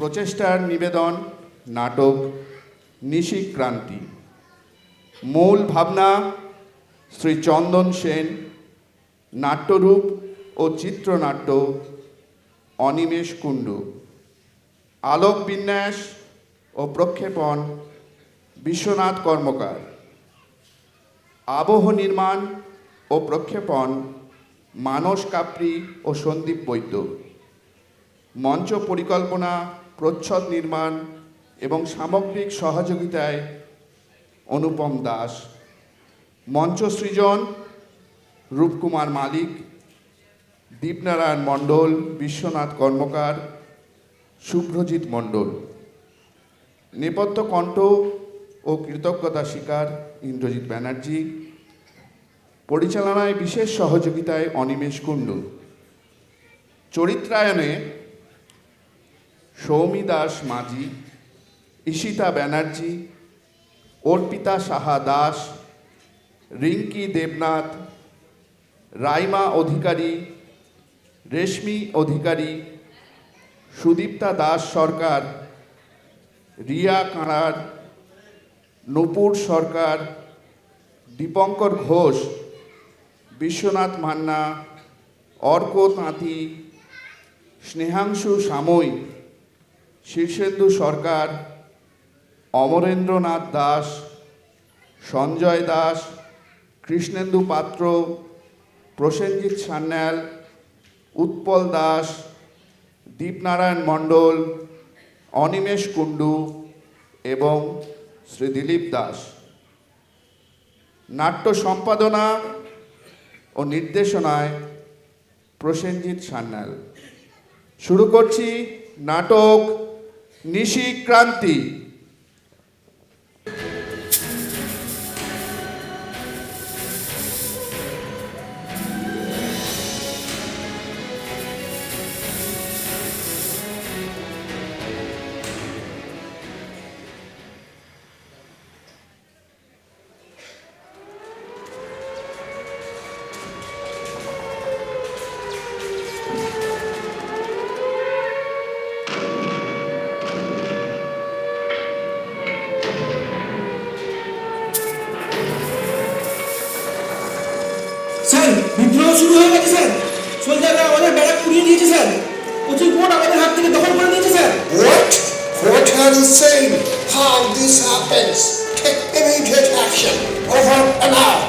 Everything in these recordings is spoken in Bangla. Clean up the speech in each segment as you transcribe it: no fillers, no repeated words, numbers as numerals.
প্রচেষ্টার নিবেদন নাটক নিশিক্রান্তি। মূল ভাবনা শ্রী চন্দন সেন, নাট্যরূপ ও চিত্রনাট্য অনিমেষ কুণ্ডু, আলোক বিন্যাস ও প্রক্ষেপণ বিশ্বনাথ কর্মকার, আবহ নির্মাণ ও প্রক্ষেপণ মানস কাপ্রি ও সন্দীপ বৈদ্য, মঞ্চ পরিকল্পনা, প্রচ্ছদ নির্মাণ এবং সামগ্রিক সহযোগিতায় অনুপম দাস, মঞ্চ সৃজন রূপকুমার মালিক, দীপনারায়ণ মণ্ডল, বিশ্বনাথ কর্মকার, শুভ্রজিৎ মণ্ডল, নেপথ্য কণ্ঠ ও কৃতজ্ঞতা স্বীকার ইন্দ্রজিৎ ব্যানার্জি, পরিচালনায় বিশেষ সহযোগিতায় অনিমেষ কুণ্ডু, চরিত্রায়নে সৌমি দাস মাঝি, ঈশিতা ব্যানার্জি, অর্পিতা সাহা দাস, রিঙ্কি দেবনাথ, রাইমা অধিকারী, রেশমি অধিকারী, সুদীপ্তা দাস সরকার, রিয়া কাঁড়ার, নূপুর সরকার, দীপঙ্কর ঘোষ, বিশ্বনাথ মান্না, অর্ক তাঁতি, স্নেহাংশু সাময়িক, শীর্ষেন্দু সরকার, অমরেন্দ্রনাথ দাস, সঞ্জয় দাস, কৃষ্ণেন্দু পাত্র, প্রসেনজিৎ সান্যাল, উৎপল দাস, দীপনারায়ণ মণ্ডল, অনিমেষ কুণ্ডু এবং শ্রী দিলীপ দাস। নাট্য সম্পাদনা ও নির্দেশনায় প্রসেনজিৎ সান্যাল। শুরু করছি নাটক নিশিক্রান্তি। স্যার, বিদ্রোহ শুরু হয়ে গেছে স্যার। সোলজাররা আমাদের ব্যারাক পুড়িয়ে দিয়েছে স্যার। প্রচুর ভোট আমাদের হাত থেকে দখল করে নিয়েছে sir. What? What are you saying? How this happens? Take immediate action. Over and out.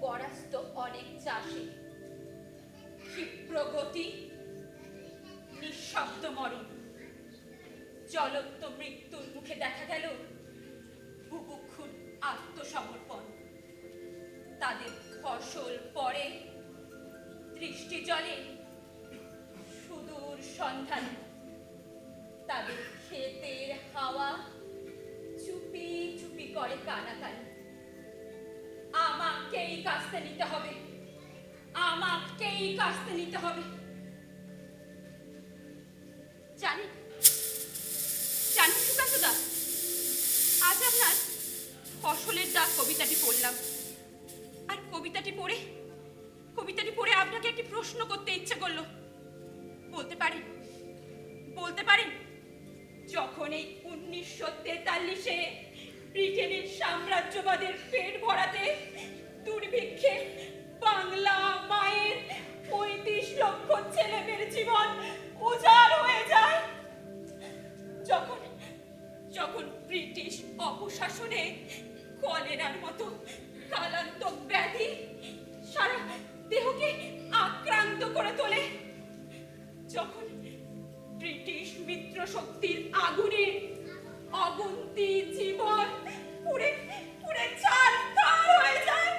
পরাস্ত অনেক চাষে, ক্ষিপ্র গতি, নিঃশব্দ মরণ, জ্বলন্ত মৃত্যুর মুখে দেখা গেল বুভুক্ষুর আত্মসমর্পণ। তাদের ফসল পড়ে দৃষ্টি জলে সুদূর সন্ধান, তাদের ক্ষেতের হাওয়া চুপি চুপি করে কানাকানি। আমাকেই কাস্তে নিতে হবে, আমাকেই কাস্তে নিতে হবে। জানেন জানেন সুকান্ত দা, আজ আপনার ফসলের দাগ কবিতাটি পড়লাম, আর কবিতাটি পড়ে আপনাকে একটি প্রশ্ন করতে ইচ্ছে করলো। বলতে পারেন বলতে পারেন যখন এই 1943-এ ব্রিটেনের সাম্রাজ্যবাদের পেট ভরাতে দুর্ভিক্ষে বাংলা মায়ের 35 লক্ষ ছেলেমেয়ের জীবন উজাড় হয়ে যায়, যখন ব্রিটিশ অপশাসনে কলেরার মতো কালান্তক ব্যাধি সারা দেহকে আক্রান্ত করে তোলে, যখন ব্রিটিশ মিত্র শক্তির আগুনে অগুন্তি জীবন পুড়ে পুড়ে ছারখার হয়ে যায়,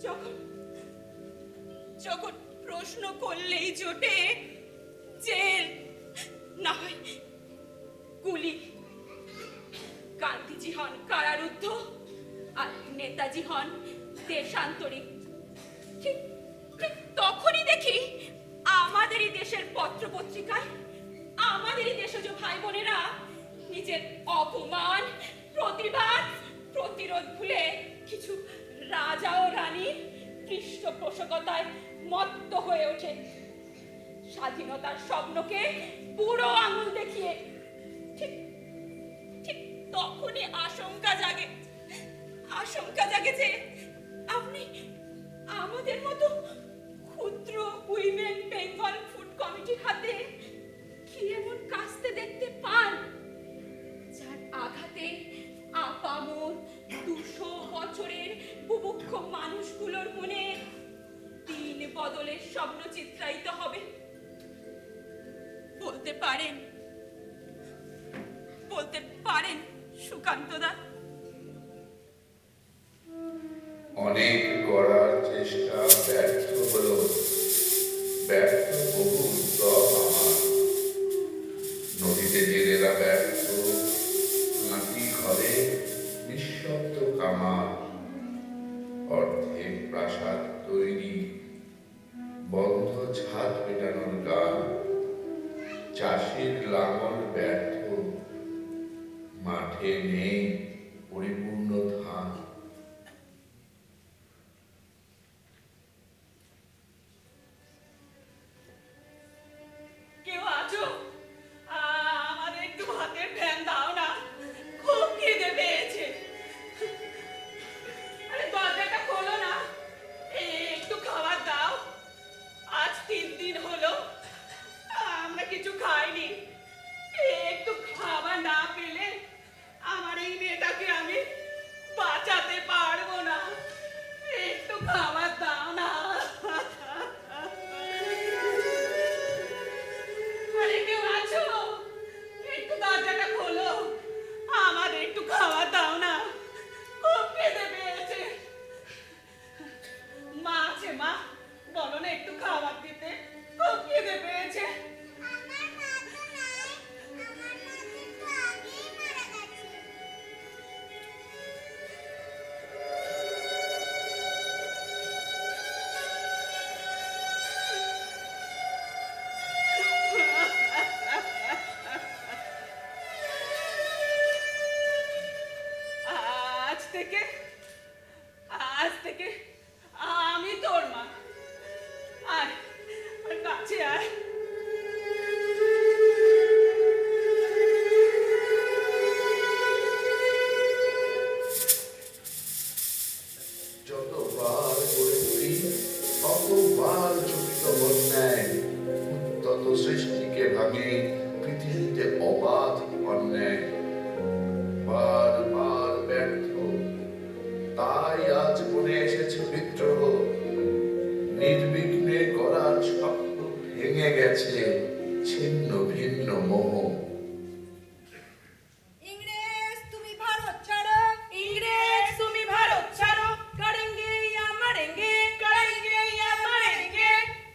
যখন প্রশ্ন করলেই জোটে জেল, না হয় গুলি। গান্ধীজি হন কারারুদ্ধ, আর নেতাজি হন দেশান্তরিক। ঠিক ঠিক তখনই দেখি আমাদেরই দেশের পত্র পত্রিকায় আমাদেরই দেশজ ভাই বোনেরা নিজের অপমান, প্রতিবাদ, প্রতিরোধ ভুলে কিছু রাজা ও রানীর পৃষ্ঠপোষকতায় মত্ত হয়ে ওঠে। স্বাধীনতার স্বপ্নকে বুড়ো আঙুল দেখিয়ে। ঠিক ঠিক তখনই আশঙ্কা জাগে যে আপনি আমাদের মতো ক্ষুদ্র উইমেন বেঙ্গল ফুড কমিটির হাতে কি এমন কাস্তে দেখতে পান, যার আঘাতে আপামর 200 বছরের বুভুক্ষ মানুষগুলোর মনে দিন বদলের স্বপ্ন চিত্রায়িত হবে। বলতে পারেন সুকান্তদা? অনেক করার চেষ্টা ব্যর্থ হলো, ব্যর্থ বহু উদ্যম আমার। নদীতে জেলেরা ব্যর্থ, মাটি ঘরে নিঃশব্দ কামার। অর্ধেক প্রাসাদ তৈরি, বন্ধ ছাদ পেটানোর গান। চাষির লাঙল ব্যর্থ, মাঠে নেই পরিপূর্ণ ধান। কেউ আছো? আমাদের একটু ভাতের ফ্যান দাও না, খুব খিদে পেয়েছে। আরে দরজাটা খোলো না, একটু খাবার দাও। আজ 3 দিন হলো আমরা কিছু খাইনি। একটু খাবার না পেলে আমার এই মেয়েটাকে আমি বাঁচাতে পারবো না। একটু খাবার দাও না। আরে কেউ আছো? একটু দরজাটা খোলো, আমার একটু খাবার দাও না, খুব খিদে পেয়েছে। মা আছে? মা বলো না একটু খাবার দিতে, খুব খিদে পেয়েছে। আজ থেকে আমি তোর মা। আয়, আর কাছে আয়। যতবার গড়ে তুলি ততবার চকিত বন্যায়। উত্তত সৃষ্টিকে ভাঙে পৃথিবীতে অবাধ অন্যায়। বারবার ব্যর্থ, তাই আজ মনে এসেছে বিদ্রোহ। নির্বিঘ্নে করার স্বপ্ন ভেঙে গেছে, ছিন্ন ভিন্ন মোহ। इंग्रेज तुम्ही भारत ছাড়ো, इंग्रेज तुम्ही भारत ছাড়ো, करेंगे या मरेंगे, करेंगे या मरेंगे।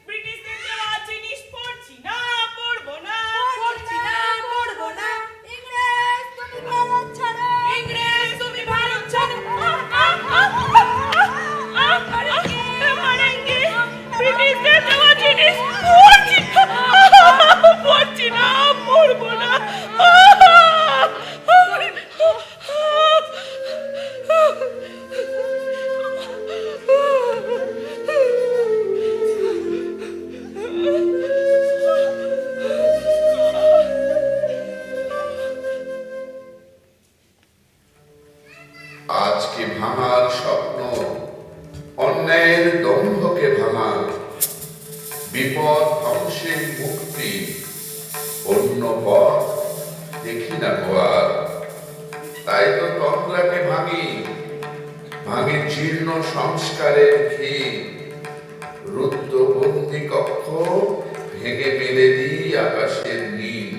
ব্রিটিশদের দেওয়া জিনিস পড়ছি না, পড়বো না। পড়ছি না, পড়বো না। इंग्रेज तुम्ही भारत ছাড়ো, इंग्रेज তুমি ভারত ছাড়ো। মারেঙ্গে, ব্রিটিশদের দেওয়া জিনিস পড়ছি না, পড়বো না। আজকে ভাঙার স্বপ্ন, অন্যায়ের দম্ভকে ভাঙা। বিপদ ধ্বংসে মুক্তি, অন্য পথ দেখি না গোয়ার। তাই তো তন্দ্রাকে ভাঙি, ভাঙে জীর্ণ সংস্কারের ভিড়। রুদ্ধ বন্দি কক্ষ ভেঙে মেলে দিই আকাশের নীল।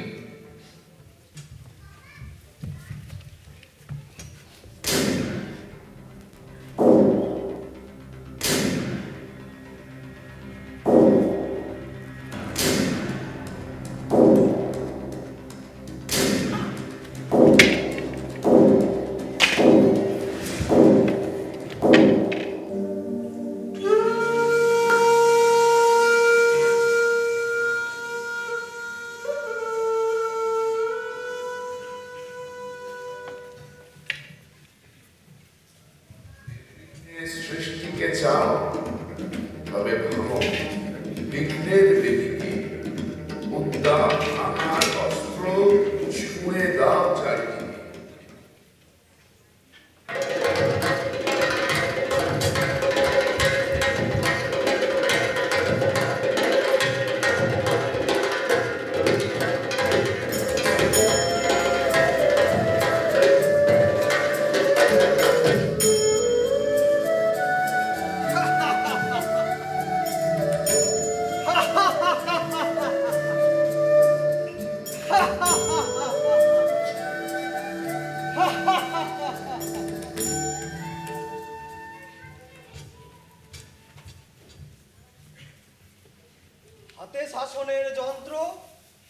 হাতে শাসনের যন্ত্র,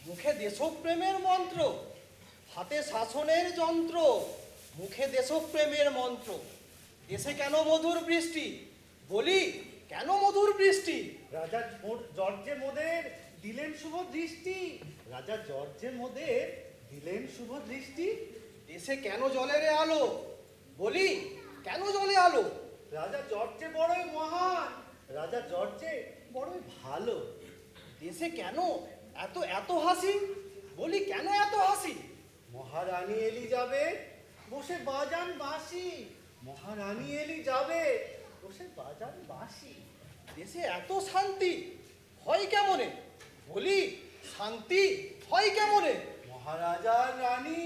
মুখে দেশপ্রেমের মন্ত্র। হাতে শাসনের যন্ত্র, মুখে দেশপ্রেমের মন্ত্র। দেশে কেন মধুর বৃষ্টি? বলি, কেন মধুর বৃষ্টি? রাজা জর্জে মোদের দিলেন শুভ দৃষ্টি। রাজা জর্জে মোদের দিলেন শুভ দৃষ্টি। দেশে কেন জলের আলো? বলি, কেন জলে আলো? রাজা জর্জে বড়ই মহান। রাজা জর্জে বড়ই ভালো। দেশে কেন এত এত হাসি? বলি, কেন এত হাসি? মহারানী এলিজাবেথ বসে বাজান বাঁশি। মহারানী এলিজাবেথ বসে বাজান বাঁশি। দেশে এত শান্তি হয় কেমনে? বলি, শান্তি হয় কেমনে? মহারাজার রানী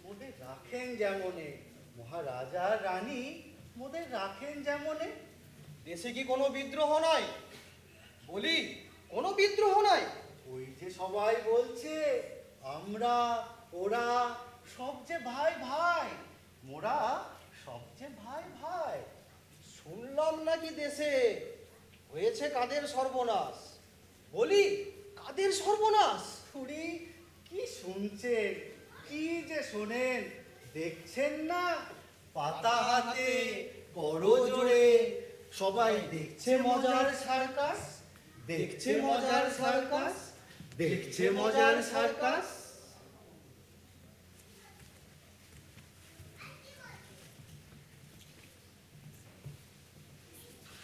মোদের রাখেন যেমনে। মহারাজার রানী মোদের রাখেন যেমনে। দেশে কি কোনো বিদ্রোহ নাই? বলি, কোনো বিদ্রোহ নাই? ওই যে সবাই বলছে আমরা ওরা সব যে ভাই ভাই। মোরা সব যে ভাই ভাই। শুনলাম নাকি দেশে হয়েছে কাদের সর্বনাশ? বলি, কাদের সর্বনাশ? খুড়ি কি শুনছেন? কি যে শোনেন? দেখছেন না পাতা হাতে বড় জোরে সবাই দেখছে মজার সার্কাস। দেখছে মজার সার্কাস। দেখছে মজার সার্কাস।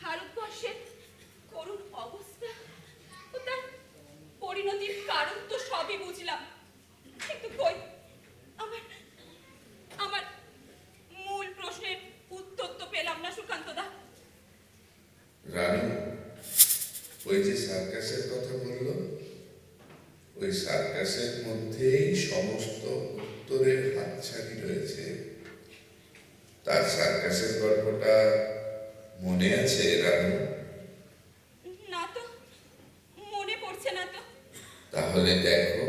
ভারতবর্ষের করুণ অবস্থা ও তার পরিণতির কারণ তো সবই বুঝলাম, কিন্তু কই আমার আমার মূল প্রশ্নের উত্তর তো পেলাম না সুকান্তদা। রানু, ওই যে সার্কাসের কথা বললো, ওই সার্কাসের মধ্যেই সমস্ত উত্তরের হাতছানি রয়েছে। তার সার্কাসের গল্পটা মনে আছে রানু? না তো, মনে পড়ছে না তো। তাহলে দেখো।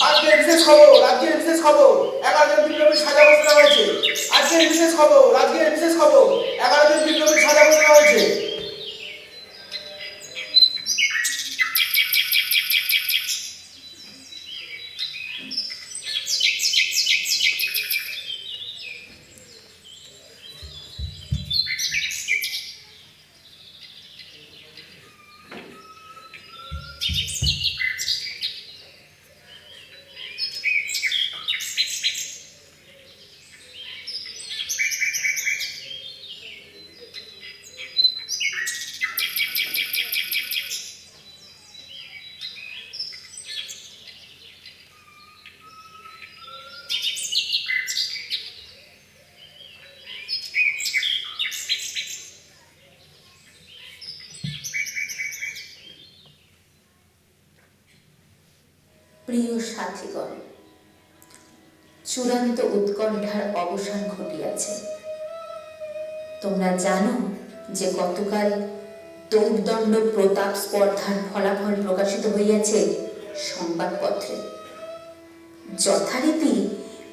আজকের বিশেষ খবর, আজকের বিশেষ খবর, 11 জন বিপ্লবীর সাজা ঘোষণা হয়েছে। আজকের বিশেষ খবর, আজকের বিশেষ খবর, 11 জন বিপ্লবীর সাজা ঘোষণা হয়েছে। প্রিয় সাথীগণ, চূড়ান্ত উৎকণ্ঠার অবসান ঘটিয়াছে। তোমরা জানো যে গতকাল দৌড়দণ্ড প্রতাপ স্পর্ধার ফলাফল প্রকাশিত হইয়াছে সংবাদপত্রে। যথারীতি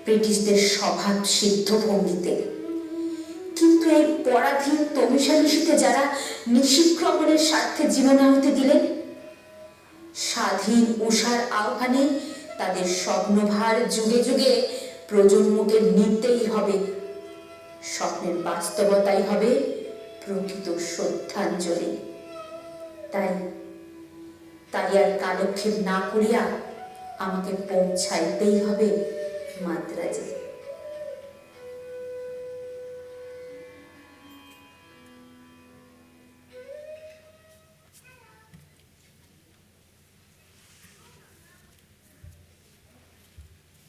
ব্রিটিশদের স্বভাব সিদ্ধ ভঙ্গিতে। কিন্তু এই পরাধীন তমিশানিশীতে যারা নিশিক্রমণের স্বার্থে জীবনাহুতি দিলেন, স্বাধীন উষার আহ্বানে তাদের স্বপ্নভার যুগে যুগে প্রজন্মকে নিতেই হবে। স্বপ্নের বাস্তবতাই হবে প্রকৃত শ্রদ্ধাঞ্জলি। তাই আর কালক্ষেপ না করিয়া আমাকে পৌঁছাইতেই হবে মাদ্রাজে।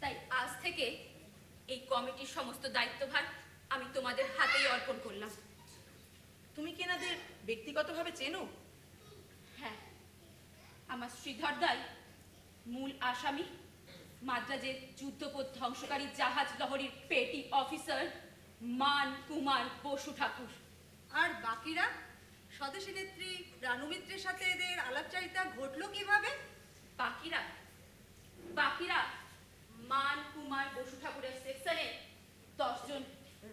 তাই আজ থেকে এই কমিটির সমস্ত দায়িত্বভার আমি তোমাদের হাতেই অর্পণ করলাম। তুমি কি এনাদের ব্যক্তিগতভাবে চেনো? হ্যাঁ, আমার শ্রীধর দাই মূল আসামি, মাদ্রাজের যুদ্ধপথ ধ্বংসকারী জাহাজ লহরীর পেটি অফিসার মান কুমার বসু ঠাকুর। আর বাকিরা? স্বদেশী নেত্রী রানু মিত্রের সাথে এদের আলাপচারিতা ঘটলো কিভাবে? বাকিরা মান কুমার বসু ঠাকুরের সেকশনে 10 জন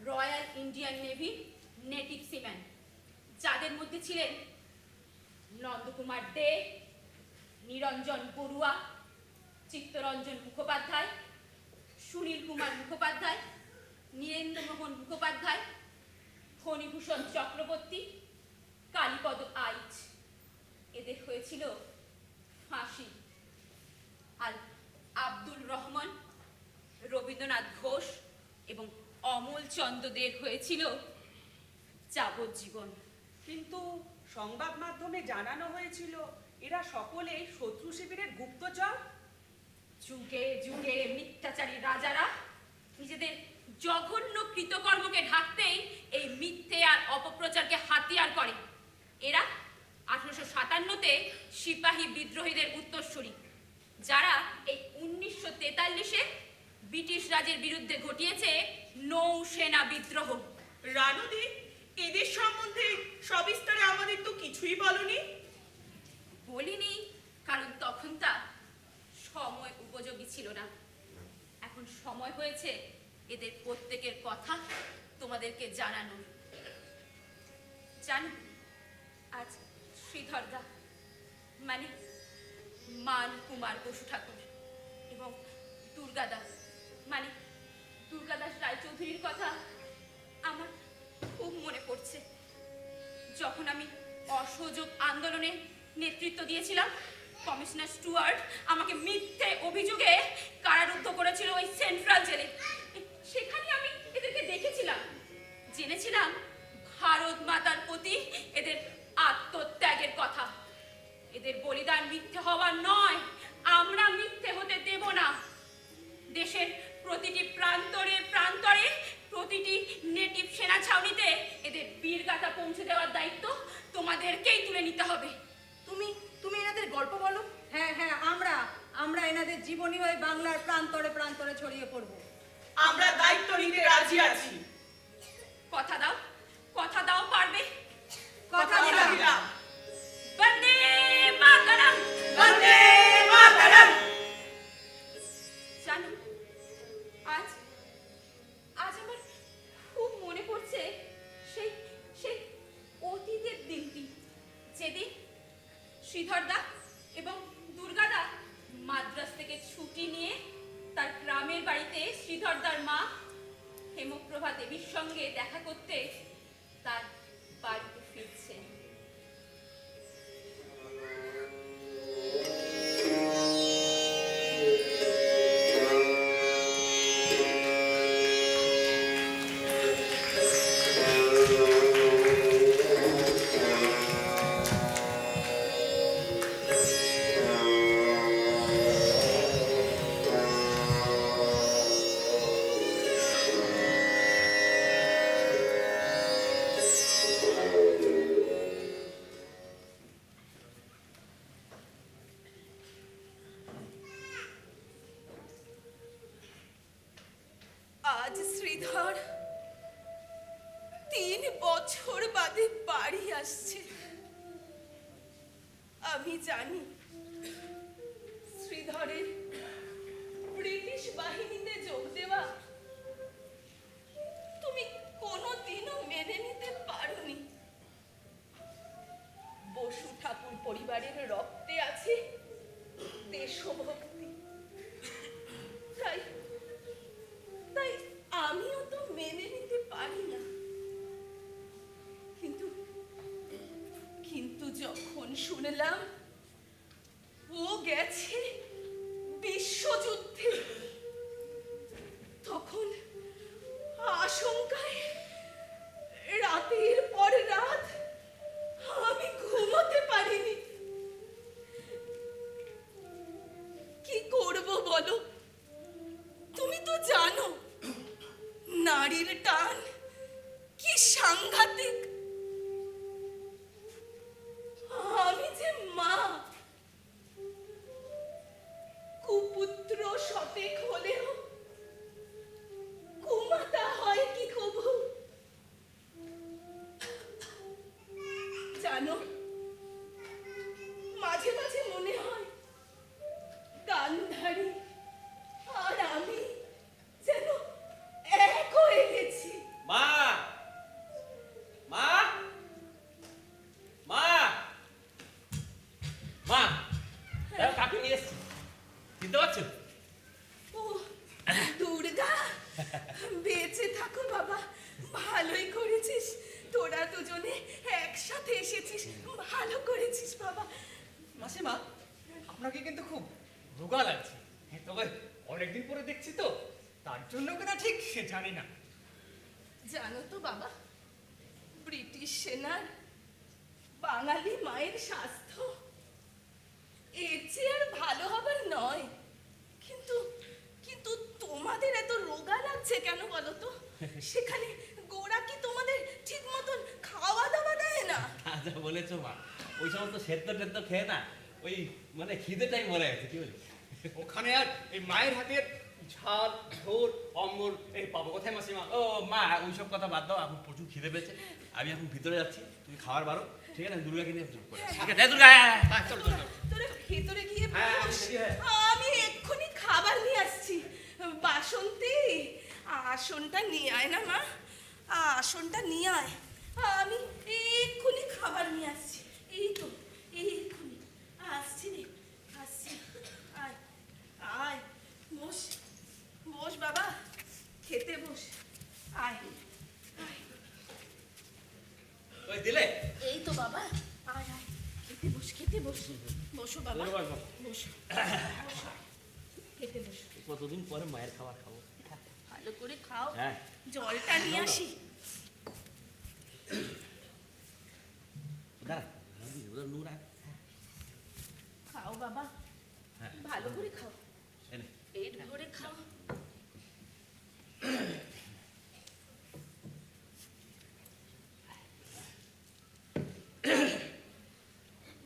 royal Indian navy native seaman, যাদের মধ্যে ছিলেন নন্দকুমার দে, নিরঞ্জন বড়ুয়া, চিত্তরঞ্জন মুখোপাধ্যায়, সুনীল কুমার মুখোপাধ্যায়, নীরেন্দ্রমোহন মুখোপাধ্যায়, ফণীভূষণ চক্রবর্তী, কালীপদ আইচ। এদের হয়েছিল ফাঁসি। আর আব্দুল রহমান, রবীন্দ্রনাথ ঘোষ এবং অমল চন্দ্রদের হয়েছিল যাবজ্জীবন। কিন্তু সংবাদ মাধ্যমে জানানো হয়েছিল এরা সকলেই শত্রু শিবিরের গুপ্তচর। যুগে যুগে মিথ্যাচারী রাজারা নিজেদের জঘন্য কৃতকর্মকে ঢাকতেই এই মিথ্যে আর অপপ্রচারকে হাতিয়ার করে। এরা 1857-তে সিপাহী বিদ্রোহীদের উত্তরসূরি, যারা এই 1943-এ ব্রিটিশ রাজের বিরুদ্ধে ঘটিয়েছে নৌসেনা বিদ্রোহ। রানুদি, এদের সম্বন্ধে সবিস্তারে আমাদের তো কিছুই বলনি। বলিনি কারণ তখন তা সময় উপযোগী ছিল না। এখন সময় হয়েছে এদের প্রত্যেকের কথা তোমাদেরকে জানানোর। জানো, আজ শ্রীধরদা মানে মান কুমার বসু ঠাকুর এবং দুর্গাদাস মানে দুর্গাদাস রায়চৌধুরীর কথা আমার খুব মনে পড়ছে। যখন আমি অসহযোগ আন্দোলনে নেতৃত্ব দিয়েছিলাম, কমিশনার স্টুয়ার্ট আমাকে মিথ্যে অভিযোগে কারারুদ্ধ করেছিল ওই সেন্ট্রাল জেলে। সেখানে আমি এদেরকে দেখেছিলাম, জেনেছিলাম ভারত মাতার প্রতি এদের আত্মত্যাগের কথা। এদের বলিদান মিথ্যে হওয়ার নয়, আমরা মিথ্যে হতে দেব না। দেশের প্রতিটি প্রান্তরে প্রান্তরে প্রতিটি নেটিভ সেনা ছাউনিতে এদের বীরগাথা পৌঁছে দেওয়ার দায়িত্ব তোমাদেরকেই তুলে নিতে হবে। তুমি এনাদের গল্প বলো। হ্যাঁ, আমরা এনাদের জীবনী হয়ে বাংলার প্রান্তরে প্রান্তরে ছড়িয়ে পড়বো। আমরা দায়িত্ব নিতে রাজি আছি। কথা দাও পারবে? কথা দিলাম। বন্দে মাতরম, বন্দে মাতরম। জানো, আজ আমার খুব মনে পড়ছে সেই অতীতের দিনটি, যেদিন শ্রীধরদা এবং দুর্গাদা মাদ্রাজ থেকে ছুটি নিয়ে তার গ্রামের বাড়িতে শ্রীধরদার মা হেমপ্রভা দেবীর সঙ্গে দেখা করতে তার বাড়িতে ফিরছে। শ্রীধর 3 বছর বাদে বাড়ি আসছে। আমি জানি শ্রীধরের ব্রিটিশ বাহিনীতে যোগ দেওয়া তুমি কোনোদিনও মেনে নিতে পারোনি। বসু ঠাকুর পরিবারের রক্তে আছে দেশভক্তি, তাই তাই আমিও তো মেনে নিতে পারি না। কিন্তু কিন্তু যখন শুনলাম ও গেছে বিশ্বযুদ্ধে, তখন আশঙ্কায় রাতের পর রাত আমি ঘুমোতে পারিনি। কি করব বলো? তুমি তো জানো নারীর টান কি সাংঘাতিক। আমি যে মা, কুপুত্র শতেক হলেও কুমাতা হয় কি কবু? জানো, মাঝে মাঝে মনে হয় গান্ধারী আর আমি যেন এক হয়ে গেছি। মা মা মা মা দেখো কাকে নিয়ে এসছি, চিনতে পারছো? ও দুর্গা, বেঁচে থাকো বাবা, ভালোই করেছিস। তোরা দুজনে একসাথে এসেছিস, ভালো করেছিস বাবা। মাসিমা, আপনাকে কিন্তু খুব রোগা লাগছে। তবে অনেকদিন পরে দেখছি তো, তার জন্য কিনা ঠিক সে জানি না। জানো তো বাবা, ব্রিটিশ সেনার বাঙালি মায়ের স্বাস্থ্য এর চেয়ে আর ভালো হবার নয়। কিন্তু কিন্তু তোমাদের এত রোগা লাগছে কেন বলো তো? সেখানে গোড়া কি তোমাদের ঠিক মতন খাওয়া দাওয়া দেয় না? আচ্ছা বলেছো মা, ওই সমস্ত সেদ্ধ টেদ্ধ খেয়ে না ওই মানে খিদেটাই মরে গেছে। কি বলি, ওখানে আর এই মায়ের হাতের ঝাল ঝোল অম্বল এই পাবো কোথায় মাসিমা? ও মা ওইসব কথা বাদ দাও, এখন প্রচুর খিদে পেয়েছে। আমি এখন ভিতরে যাচ্ছি, তুমি খাবার বারো, ঠিক আছে? দুর্গাকে নিয়ে চুপ করে ঠিক আছে? দুর্গা চলো চলো। তোরা ভেতরে গিয়ে হ্যাঁ, বস। হ্যাঁ। আমি এক্ষুনি খাবার নিয়ে আসছি। বাসন্তী, আসনটা নিয়ে আয় না মা, আসনটা নিয়ে আয়। আমি এক্ষুনি খাবার নিয়ে আসছি। এই তো এক্ষুনি আসছি রে, আসছি। আয় আয়, বস বস বাবা, খেতে বস। আয় আয়। ওই দিলে এই তো বাবা, আয় আয়, খেতে বস, খেতে বস। বসো বাবা, বসো বসো, খেতে বসো। কতদিন পরে মায়ের খাবার খাবো। ভালো করে খাও, হ্যাঁ। জলটা নিয়ে আসি। দাঁড়া ওদের নোংরা। খাও বাবা, হ্যাঁ। ভালো করে খাও, এনে পেট ভরে খাও।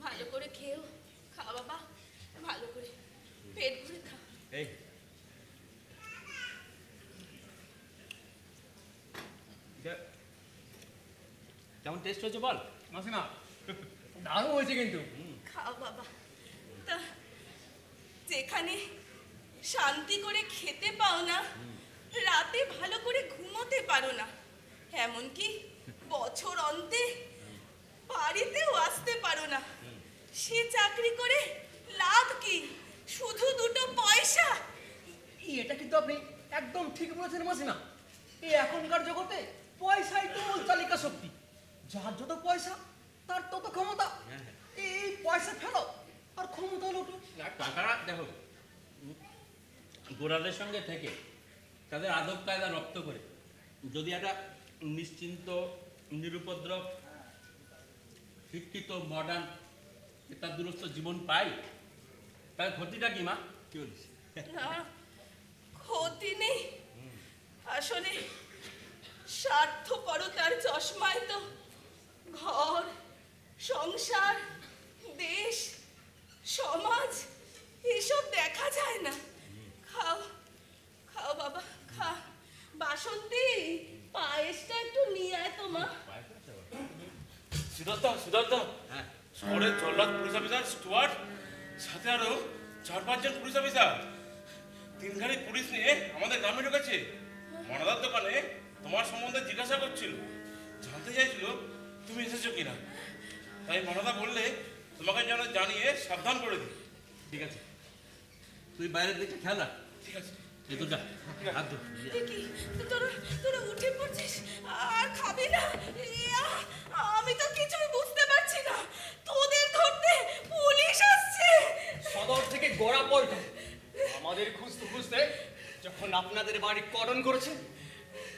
ভালো করে খেও, খাও বাবা, ভালো করে পেট ভরে খাও। এই কেমন টেস্ট হয়েছে বল মাসিমা, দারুণ হয়েছে কিন্তু। খাও বাবা। তা যেখানে শান্তি করে খেতে পাও না, রাতে ভালো করে ঘুমোতে পারো না, এমনকি বছর অন্তে বাড়িতেও আসতে পারো না, সে চাকরি করে লাভ কি? শুধু 2 পয়সা। এটা কিন্তু আপনি একদম ঠিক বলেছেন মাসিমা। এই এখনকার জগতে পয়সাই তো মূল চালিকা শক্তি। যার যত পয়সা তার তত ক্ষমতা। এই পয়সা ফেলো আর ক্ষমতা লোটো। টাকাটা দেখো, গোড়াদের সঙ্গে থেকে তাদের আদব কায়দা রপ্ত করে যদি একটা নিশ্চিন্ত নিরুপদ্রব শিক্ষিত মডার্ন তার দূরস্থ জীবন পাই, তার ক্ষতিটা কি মা? কি বলিস? না, ক্ষতি নেই। আসলে স্বার্থপরতার চশমায় তো ঘর, সংসার, দেশ, সমাজ এসব দেখা যায় না। খাও খাও বাবা, খা। বাসন্তী, সুদত্ত হ্যাঁ শহরের জল্লাদ পুলিশ অফিসার স্টুয়ার্ট সাথে আরো 4-5 জন পুলিশ অফিসার 3 গাড়ি পুলিশ নিয়ে আমাদের গ্রামে ঢুকেছে। মনাদার দোকানে তোমার সম্বন্ধে জিজ্ঞাসা করছিল, জানতে চাইছিল তুমি এসেছো কিনা। তাই মনাদা বললে তোমাকে যেন জানিয়ে সাবধান করে দিই। ঠিক আছে, তুই বাইরের দিকে খেয়াল রাখ। ঠিক আছে, এই তো যা হাত ধো। কি তোরা তোরা উঠে পড়ছিস আর খাবি না? ইয়া, আমি তো কিছুই বুঝতে পারছি না। তোদের ধরতে পুলিশ আসছে। সদর থেকে গোড়া পল্টন আমাদের খুঁজতে খুঁজতে যখন আপনাদের বাড়ি কর্ডন করেছে,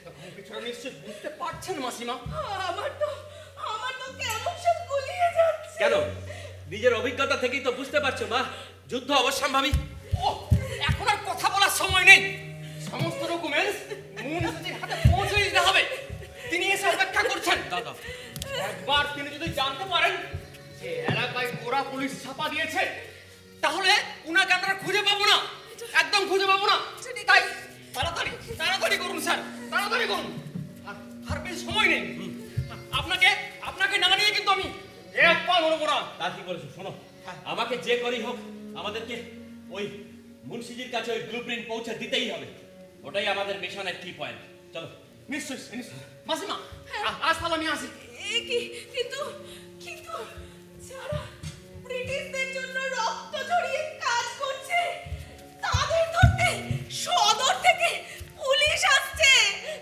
তখন কিছুটা নিশ্চয় বুঝতে পারছেন মাসিমা। আমার তো কেমন সব গুলিয়ে যাচ্ছে। কেন? নিজের অভিজ্ঞতা থেকেই তো বুঝতে পারছো মা, যুদ্ধ অবশ্যম্ভাবী। ও, এখন আর কথা বলার সময় নেই। সমস্ত ডকুমেন্টস মুন্সির হাতে পৌঁছে দিতে হবে। তিনি এসে অপেক্ষা করছেন। দাদা একবার তিনি যদি জানতে পারেন যে এলাকায় গোড়া পুলিশ ছাপা দিয়েছে, তাহলে উনাকে আমরা খুঁজে পাবো না, একদম খুঁজে পাবো না। তাই তাড়াতাড়ি তাড়াতাড়ি করুন স্যার, তাড়াতাড়ি করুন। আর বেশি সময় নেই। আপনাকে না নিয়ে কিন্তু আমি এক পা নড়বো না। তা কি করেছো? শোনো, আমাকে যে করেই হোক আমাদেরকে ওই মুন্সিজির কাছে ওই ব্লুপ্রিন্ট পৌঁছে দিতেই হবে। ওটাই আমাদের মিশনের কি পয়েন্ট। চলো। নিশ্চয়ই নিশ্চয়ই মাসিমা, আজ তাহলে আমি আসি। কিন্তু যারা ব্রিটিশদের জন্য রক্ত ঝরিয়ে কাজ করছে, তাদের ধরতে সদর থেকে পুলিশ আসছে।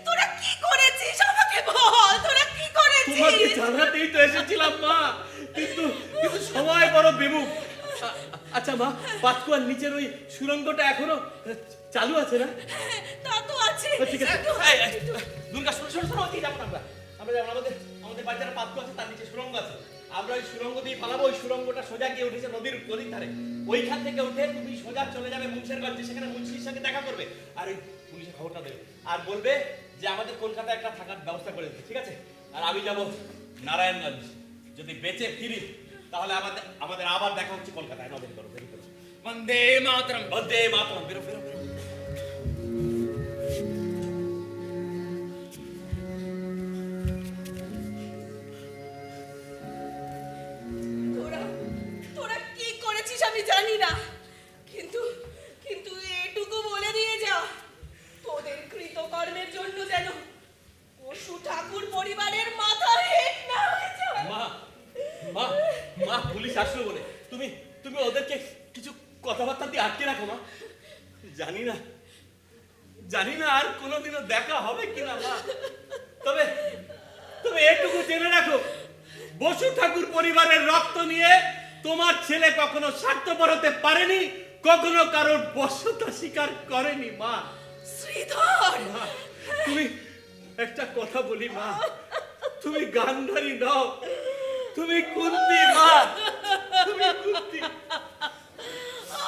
তোরা কি করেছিস আমাকে বল, তোরা কি করেছিস? তোমাকে জানাতেই তো এসেছিলাম মা, কিন্তু সবাই বড় বিমুখ। আচ্ছা মা, পাঁচকুয়ার নিচের ওই সুড়ঙ্গটা এখনো চালু আছে না? তা তো আছে। ঠিক আছে, দুর্গা শোনো, কি যাবো আমরা আমাদের বাড়ি যারা পাতকু আছে তার নিচে সুড়ঙ্গ আছে। আমরা ওই সুড়ঙ্গ দিয়ে পালাবো। ওই সুড়ঙ্গটা সোজা গিয়ে উঠেছে নদীর ধারে। ওইখান থেকে উঠে তুমি সোজা চলে যাবে মুন্সিরগঞ্জে, সেখানে মুন্সির সঙ্গে দেখা করবে আর ওই পুলিশের খবরটা দেবে আর বলবে যে আমাদের কলকাতায় একটা থাকার ব্যবস্থা করে দিতে। ঠিক আছে? আর আমি যাব নারায়ণগঞ্জ। যদি বেঁচে ফিরি তাহলে আমাদের আবার দেখা হচ্ছে কলকাতায়। নদীর করো, দেরি করো। বন্দে মাতরম, বন্দে মাতরম। বেরো বেরো বেরো। তোরা কি করেছিস আমি জানি না, কিন্তু এটুকু বলে দিয়ে যা, তোদের কৃতকর্মের জন্য যেন পশু ঠাকুর পরিবারের মাথা হেট না হয়ে যায়। মা পুলিশ আসলো বলে তুমি ওদেরকে কিছু কথাবার্তা দিয়ে আটকে রাখো মা। জানি না আর কোনোদিনও দেখা হবে কিনা মা। তবে এটুকু জেনে রাখো, বসু ঠাকুর পরিবারের রক্ত নিয়ে তোমার ছেলে কখনো স্বার্থপর হতে পারেনি, কখনো কারোর বশ্যতা স্বীকার করেনি মা। শ্রীধর, তুমি একটা কথা বলি মা, তুমি গান্ধারী নও, তুমি কুন্তি মা, তুমি কুন্তি।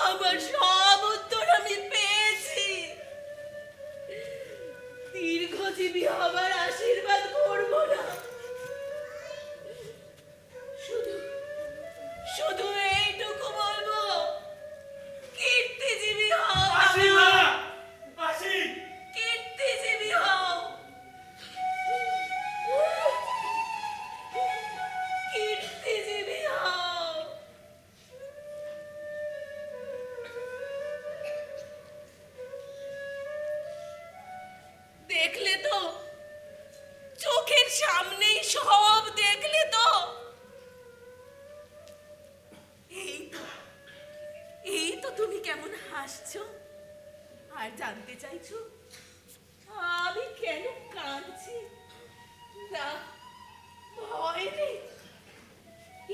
আমার সব উত্তর আমি পেয়েছি। দীর্ঘজীবী হবার আশীর্বাদ করব না, শুধু এইটুকু বলবো, কীর্তিজীবী হও। কীর্তিজীবী হও, কীর্তিজীবী হও। দেখলে তো, চোখের সামনেই সব দেখলে তো। এই তো তুমি কেমন হাসছো আর জানতে চাইছো আমি কেন কাঁদছি। না, ভয় নেই,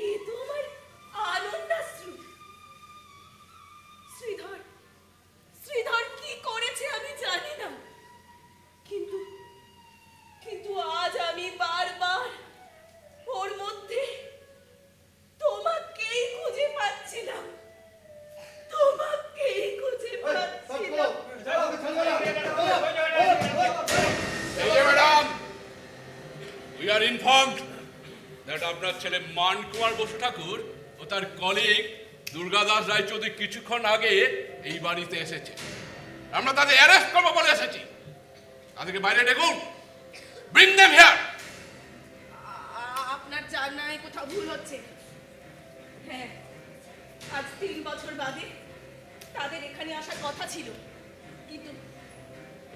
এ তো আমার আনন্দাশ্রু। শ্রীধর কি করেছে আমি জানি না, কিন্তু আজ আমি বারবার ওর মধ্যে তোমাকেই খুঁজে পাচ্ছিলাম। Madam, we are informed that আপনার ছেলে মান কুমার বসু ঠাকুর ও তার কলিগ দুর্গাদাস রায়চৌধুরী কিছুক্ষণ আগে এই বাড়িতে এসেছে। আমরা তাদের অ্যারেস্ট করবো বলে এসেছি। তাদেরকে বাইরে ডেকুন। Bring them here. আপনার যা তার নয় কোথাও ভুল হচ্ছে। হ্যাঁ, আজ 3 বছর বাদে তাদের এখানে আসার কথা ছিল, কিন্তু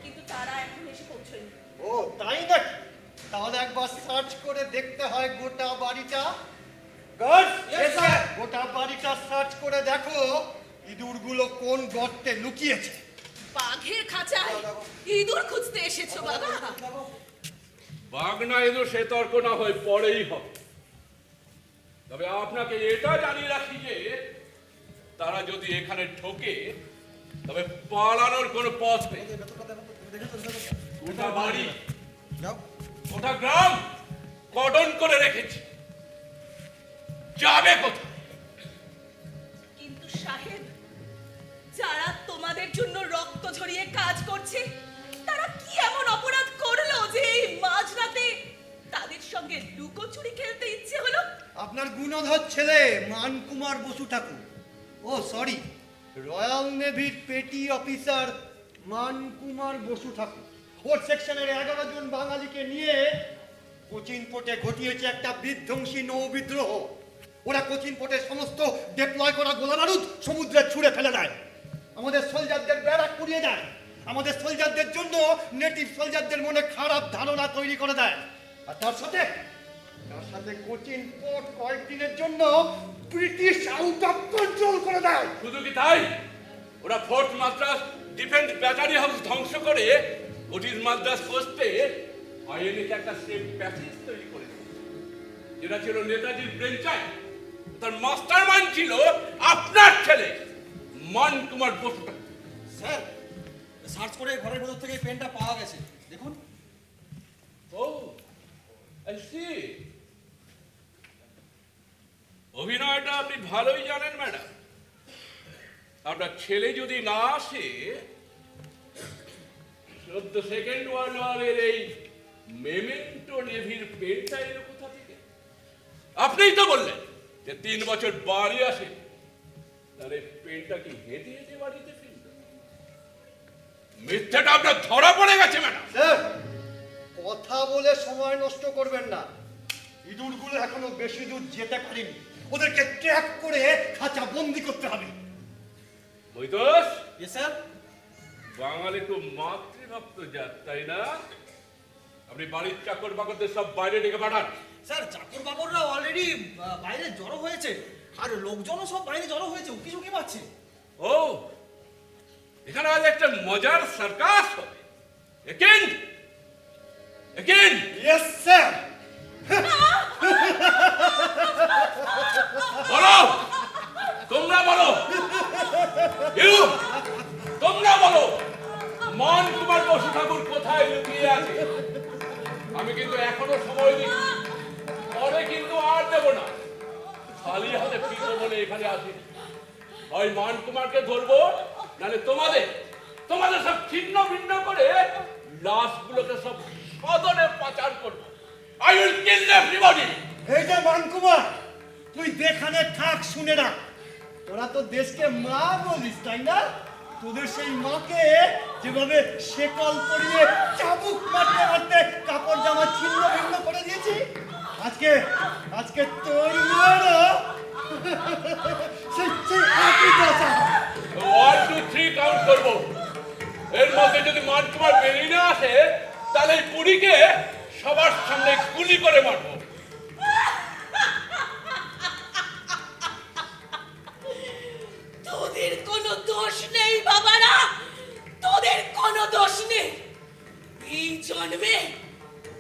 কিন্তু তারা এখন এসে পৌঁছয়নি। ও তাই নাকি? তাহলে একবার সার্চ করে দেখতে হয় গোটা বাড়িটা। গার্ড, গোটা বাড়িটা সার্চ করে দেখো ইঁদুরগুলো কোন গর্তে লুকিয়েছে। বাঘের খাঁচায় ইঁদুর খুঁজতে এসেছো বাবা? বাঘ না ইঁদুর সে তর্ক না হয় পরেই হবে, তবে আপনাকে এটা জানিয়ে রাখি যে তারা যদি এখানে ঢোকে তবে পালানোর কোনো পথ নেই। গোটা বাড়ি গোটা গ্রাম কর্ডন করে রেখেছি, যাবে কোথায়? কিন্তু সাহেব, যারা তোমাদের জন্য রক্ত ঝরিয়ে কাজ করছে তারা কি এমন অপরাধ করলো যে এই মাঝরাতে তাদের সঙ্গে লুকোচুরি খেলতে ইচ্ছে হলো? আপনার গুণধর ছেলে মানকুমার বসু ঠাকুর, ও sorry, royal নেভির petty officer মানকুমার Basu ঠাকুর, ওর সেকশনের 11 জন বাঙালিকে নিয়ে কোচিন পোর্টে ঘটিয়েছে একটা বিধ্বংসী নৌ বিদ্রোহ। ওরা কোচিন পোর্টের সমস্ত ডিপ্লয় করা গোলা বারুদ সমুদ্রে ছুঁড়ে ফেলে দেয়, আমাদের সোলজারদের ব্যারাক পুড়িয়ে দেয়, আমাদের সোলজারদের জন্য নেটিভ সোলজারদের মনে খারাপ ধারণা তৈরি করে দেয়। আর তার সাথে কোচিন পোর্ট কয়েকদিনের জন্য ব্রিটিশ আউট অফ কন্ট্রোল করে দেয়। শুধু কি তাই, ওরা fort Madras defence battery house ধ্বংস করে ওটিস মাদ্রাস কোস্টে আইএনএতে একটা সেফ প্যাসেজ তৈরি করে, যেটা ছিল নেতাজির ব্রেন চাইল্ড। তার মাস্টার মাইন্ড ছিল আপনার ছেলে মানকুমার বসু। স্যার, সার্চ করে ঘরের ভেতর থেকে পেনটা পাওয়া গেছে, দেখুন। ও আই সি, অভিনয়টা আপনি ভালোই জানেন ম্যাডাম। আপনার ছেলে যদি না আসে, 2nd ওয়ার্ল্ড ওয়ারের এই মেমেন্টো নেভির পেনটা এলো কোথা থেকে? আপনিই তো বললেন যে 3 বছর বাড়ি আসে, তাহলে পেনটা কি হেঁটে হেঁটে বাড়িতে ফিরল? মিথ্যাটা আপনার ধরা পড়ে গেছে ম্যাডাম। স্যার, কথা বলে সময় নষ্ট করবেন না। ইঁদুরগুলো এখনো বেশি দূর যেতে পারেনি, ওদেরকে ট্র্যাক করে খাঁচা বন্দি করতে হবে। বৈতোষ, স্যার। বাঙালি তো মাতৃভক্ত জাত, তাই না? আপনি বাড়ির চাকর বাকরদের সব বাইরে ডেকে পাঠান। স্যার, চাকর বাকররা অলরেডি বাইরে জড়ো হয়েছে, আর লোকজনও সব বাইরে জড়ো হয়েছে, উকি ঝুঁকি পাচ্ছে। ও, এখানে আজ একটা মজার সার্কাস হবে। একেন্ড একেন্ড ইয়েস স্যার। বলো, তোমরা বলো, তোমরা বলো, মানকুমার বসু ঠাকুর কোথায় লুকিয়ে আছে? আমি কিন্তু এখনো সময় দিচ্ছি, পরে কিন্তু আর দেব না। খালি হাতে ফিরবো বলে এখানে আসিনি। হয় মানকুমারকে ধরবো, নাহলে তোমাদের সব ছিন্ন ভিন্ন করে লাশগুলোকে সব সদরে পাচার করবো। I will kill everybody. এই যে মানকুমার, তুই যেখানে থাক শুনে রাখ, তোরা তো দেশকে মা বলিস, তাই না? তোদের সেই মাকে যেভাবে শেকল পরিয়ে চাবুক মারতে মারতে কাপড় জামা ছিন্ন ভিন্ন করে দিয়েছি, আজকে তোর মেয়েরও সেই একই দশা। 1 2 3 কাউন্ট করবো। এর মধ্যে যদি মানকুমার বেরিয়ে না আসে, তাহলে এই পুরীকে সবার সামনে গুলি করে মারবো। তোদের কোনো দোষ নেই বাবারা, তোদের কোনো দোষ নেই। এই জন্মে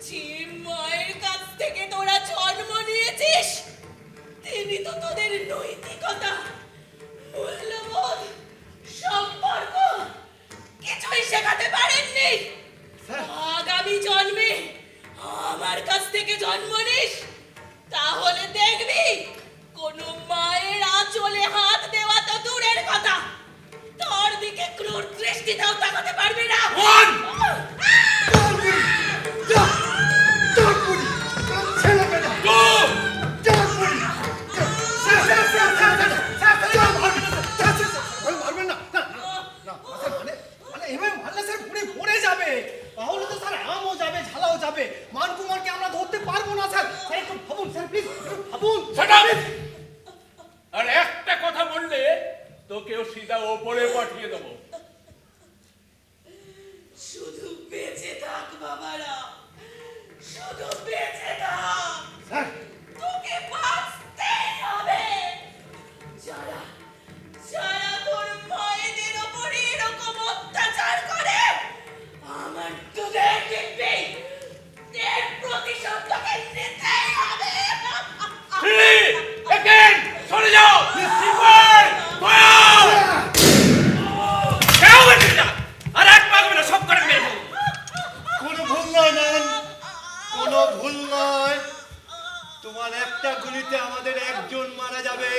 যে মায়ের কাছ থেকে তোরা জন্ম নিয়েছিস, তিনি তো তোদের নৈতিকতা, মূল্যবোধ, সম্পর্ক কিছুই শেখাতে পারেননি। আগামী জন্মে আমার কাছ থেকে জন্ম নিস, তাহলে দেখবি কোন মায়ের আঁচলে হাত দেওয়া তো দূরের কথা, তোর দিকে ক্রূর দৃষ্টিতেও তাকাতে পারবি না। তাহলে তো স্যার আমও যাবে, ঝালাও যাবে, মানকুমারকে আমরা ধরতে পারবো না স্যার। স্যার একটু ভাবুন স্যার, প্লিজ পাঠিয়ে দেবো। শুধু বেঁচে থাক বাবারা, শুধু বেঁচে থাক। তোকে বাঁচতেই হবে। যারা যারা তোর মায়েদের ওপরে এরকম অত্যাচার করে, আমার তোদের দেখবি, এর প্রতিশোধ তোকে নিতেই হবে। সরে যাও। আর এক পা হবে না, সব করে মেরে ফেলবো। কোনো ভুল নয় ম্যাম, কোনো ভুল নয়। তোমার একটা গুলিতে আমাদের একজন মারা যাবে,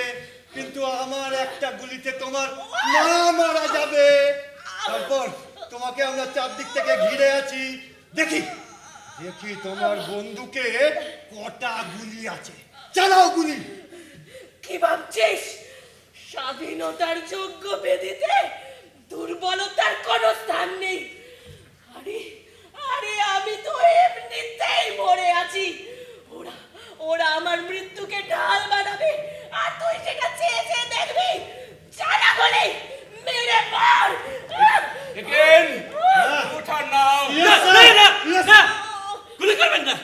কিন্তু আমার একটা গুলিতে তোমার মা মারা যাবে। তারপর তোমাকে আমরা চারদিক থেকে ঘিরে আছি। দেখি দেখি তোমার বন্দুকে কটা গুলি আছে, চালাও গুলি। কি ভাবছিস স্বাধীনতার যোগ্য বেদিতে দুর্বলতার কোনো স্থান নেই? আরে আরে আমি তো এমনিতেই মরে আছি। ওরা ওরা আমার মৃত্যুকে ঢাল বানাবে, আর তুই সেটা চেয়ে চেয়ে দেখবি। চালা বলে মেরে মার। ওঠা নাও। গুলি করবেন না,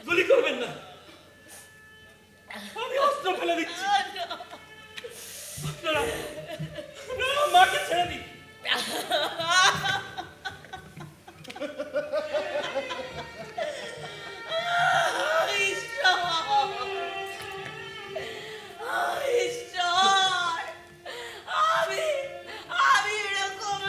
গুলি করবেন না। আমি অস্ত্র ফেলে দিচ্ছি। আপনারা মাকে ছেড়ে দিন। আমি এরকম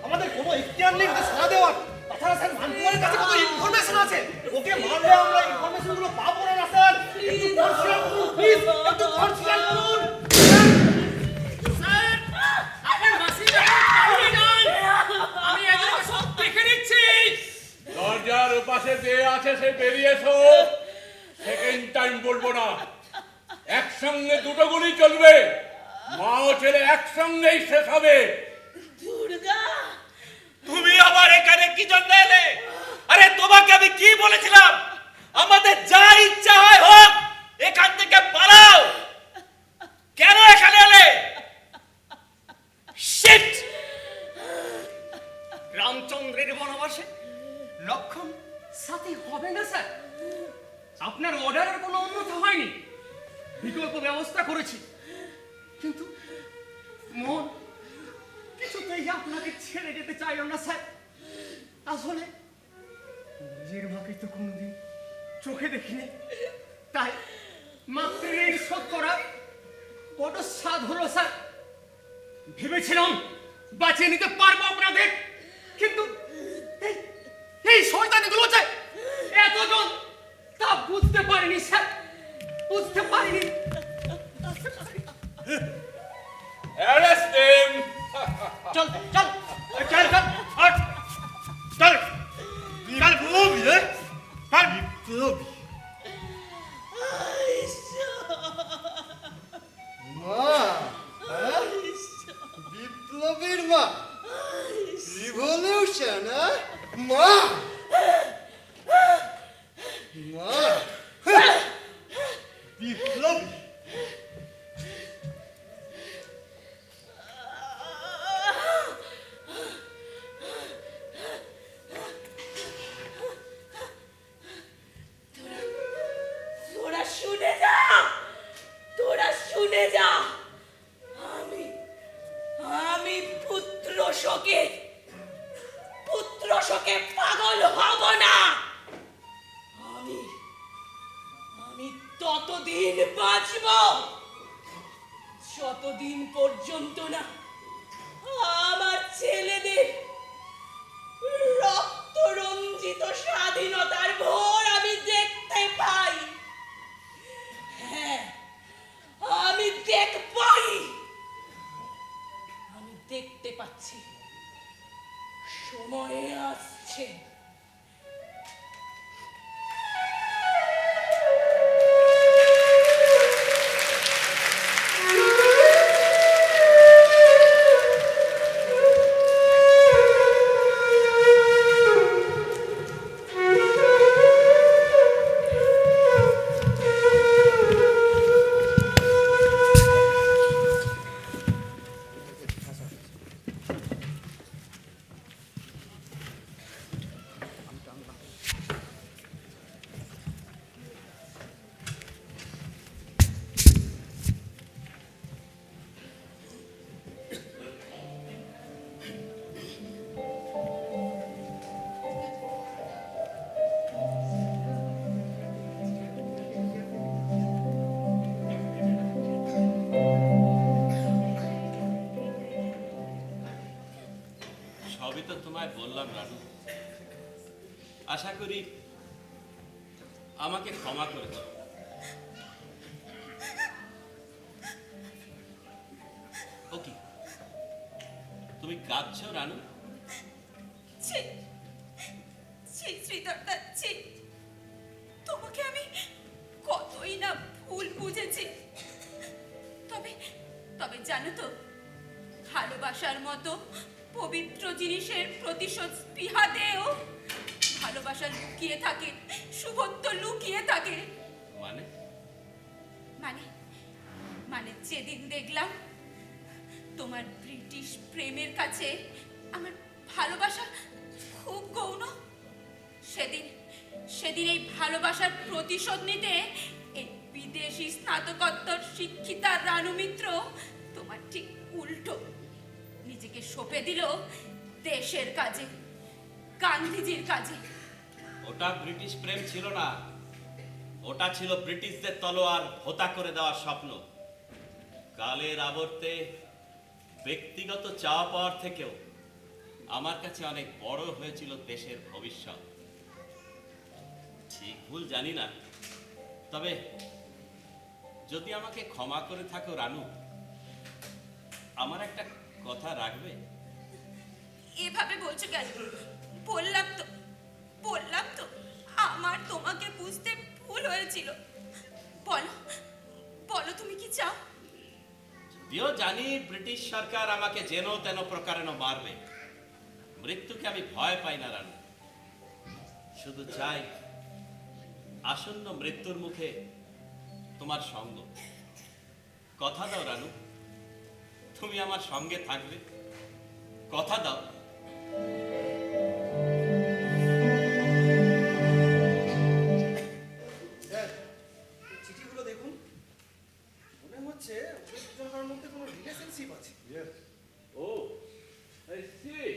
আমাদের কোনো ইখতিয়ার নেই ওকে সাড়া দেওয়ার। তাছাড়া স্যার ভানকুমারের কাছে কত ইনফরমেশন আছে, ওকে মারলে আমরা ইনফরমেশন গুলো পাবো না স্যার। একটু কনসিডার করুন প্লিজ, একটু কনসিডার করুন। স্যার, আপনার মাসির আমি এগুলো সব দেখে নিচ্ছি। দরজার ওপাশে যে আছে সে বেরিয়ে এসো। সেকেন্ড টাইম বলবো না, একসঙ্গে দুটো গুলি চলবে। মা ও ছেলে একসঙ্গেই শেষ হবে। দুর্গা, তুমি আবার এখানে কি জন্য এলে? আরে তোমাকে আমি কি বলেছিলাম? আমাদের যা ইচ্ছা হয় হোক, এখান থেকে পালাও। কেন এখানে এলে? শিট! রামচন্দ্রের বনবাসে লক্ষণ সাথে হবে না স্যার। আপনার অর্ডারের কোনো অন্যথা হয়নি, বিকল্প ব্যবস্থা করেছি। কিন্তু মন কিছুতেই আপনাকে ছেড়ে যেতে চাইল না স্যার। আসলে নিজের মাকে তো কোনোদিন চোখে দেখিনি, তাই মাতৃঋণ শোধ করা বড় স্বাদ হলো স্যার। ভেবেছিলাম বাঁচিয়ে নিতে পারবো আপনাদের, কিন্তু এই শয়তানিগুলো যে এতজন, তা বুঝতে পারিনি স্যার, বুঝতে পারিনি। Arrest them! চল চল চল চল হট চল চল বিপ্লবী রে, চল বিপ্লবী। মা, বিপ্লবীর মা, রিভলিউশন, মা মা বিপ্লবী। তোরা শুনে যা, আমি পুত্র শোকে পাগল হব না। আমি ততদিন বাঁচব যতদিন পর্যন্ত না আমার ছেলেদের রক্ত রঞ্জিত স্বাধীনতার ভোর আমি দেখতে পাই। হ্যাঁ, আমি দেখতে পাচ্ছি, সময় আসছে। করলাম রানু, আশা করি আমাকে ক্ষমা করে দাও। ও কি, তুমি কাঁদছো রানু? ছি ছি শ্রীধরদা, ছি। তোমাকে আমি কতই না ভুল বুঝেছি। তবে তবে জানো তো, ভালোবাসার মতো পবিত্র জিনিসের প্রতিশোধ স্পৃহাতেও ভালোবাসা লুকিয়ে থাকে, শুভত্ব লুকিয়ে থাকে। মানে মানে মানে যেদিন দেখলাম তোমার ব্রিটিশ প্রেমের কাছে আমার ভালোবাসা খুব গৌণ, সেদিন সেদিন এই ভালোবাসার প্রতিশোধ নিতে এই বিদেশি স্নাতকোত্তর শিক্ষিতা রানু মিত্র তোমার ঠিক উল্টো নিজেকে সঁপে দিল দেশের কাজে, গান্ধীজির কাজে। ওটা ব্রিটিশ প্রেম ছিল না, ওটা ছিল ব্রিটিশদের তলোয়ার ভোতা করে দেওয়ার স্বপ্ন। কালের আবর্তে ব্যক্তিগত চাওয়া পাওয়ার থেকেও আমার কাছে অনেক বড় হয়েছিল দেশের ভবিষ্যৎ। ঠিক ভুল জানি না, তবে যদি আমাকে ক্ষমা করে থাকো রানু, আমার একটা কথা রাখবে? এভাবে বলছো কেন? বললাম তো আমার তোমাকে বুঝতে ভুল হয়েছিল। বলো বলো তুমি কি চাও? যদিও জানি ব্রিটিশ সরকার আমাকে যেন তেন প্রকারেণ মারবে, মৃত্যুকে আমি ভয় পাই না রানু। শুধু চাই আসন্ন মৃত্যুর মুখে তোমার সঙ্গ। কথা দাও রানু, তুমি আমার সঙ্গে থাকবে, কথা দাও। স্যার, চিঠিগুলো দেখুন, মনে হচ্ছে ওদের দুজনের মধ্যে কোনো রিলেশনশিপ আছে। Oh, I see.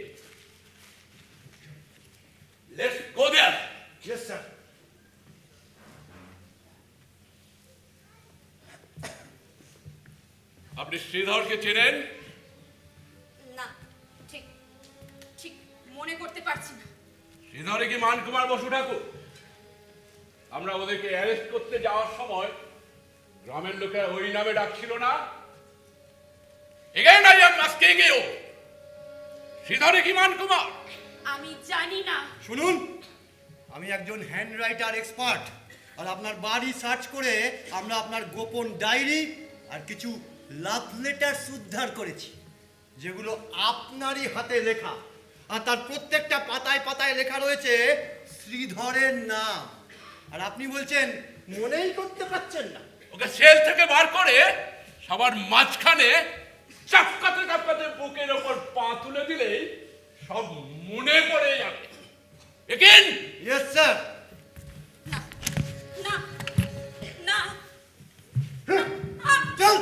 Let's go there. Yes sir. আপনি শ্রীধরকে চেনেন? না, ঠিক ঠিক মনে করতে পারছি না। শ্রীধরে কি মানকুমার বসু ঠাকুর? আমরা ওদেরকে অ্যারেস্ট করতে যাওয়ার সময় গ্রামের লোকেরা ওই নামে ডাকছিল না? Again I am asking you, শ্রীধরে কি মানকুমার? আমি জানি না। শুনুন, আমি একজন হ্যান্ড রাইটার এক্সপার্ট, আর আপনার বাড়ি সার্চ করে আমরা আপনার গোপন ডায়েরি আর কিছু লাভ লেটার উদ্ধার করেছি, যেগুলো আপনারই হাতে লেখা, আর তার প্রত্যেকটা পাতায় পাতায় লেখা রয়েছে শ্রীধরের নাম। আর আপনি বলছেন মনেই করতে পারছেন না। ওকে সেল থেকে বার করে সবার মাঝখানে চাপকাতে চাপকাতে বুকের ওপর পা তুলে দিলেই সব মনে পড়ে যাবে। Again? Yes sir. না না চল।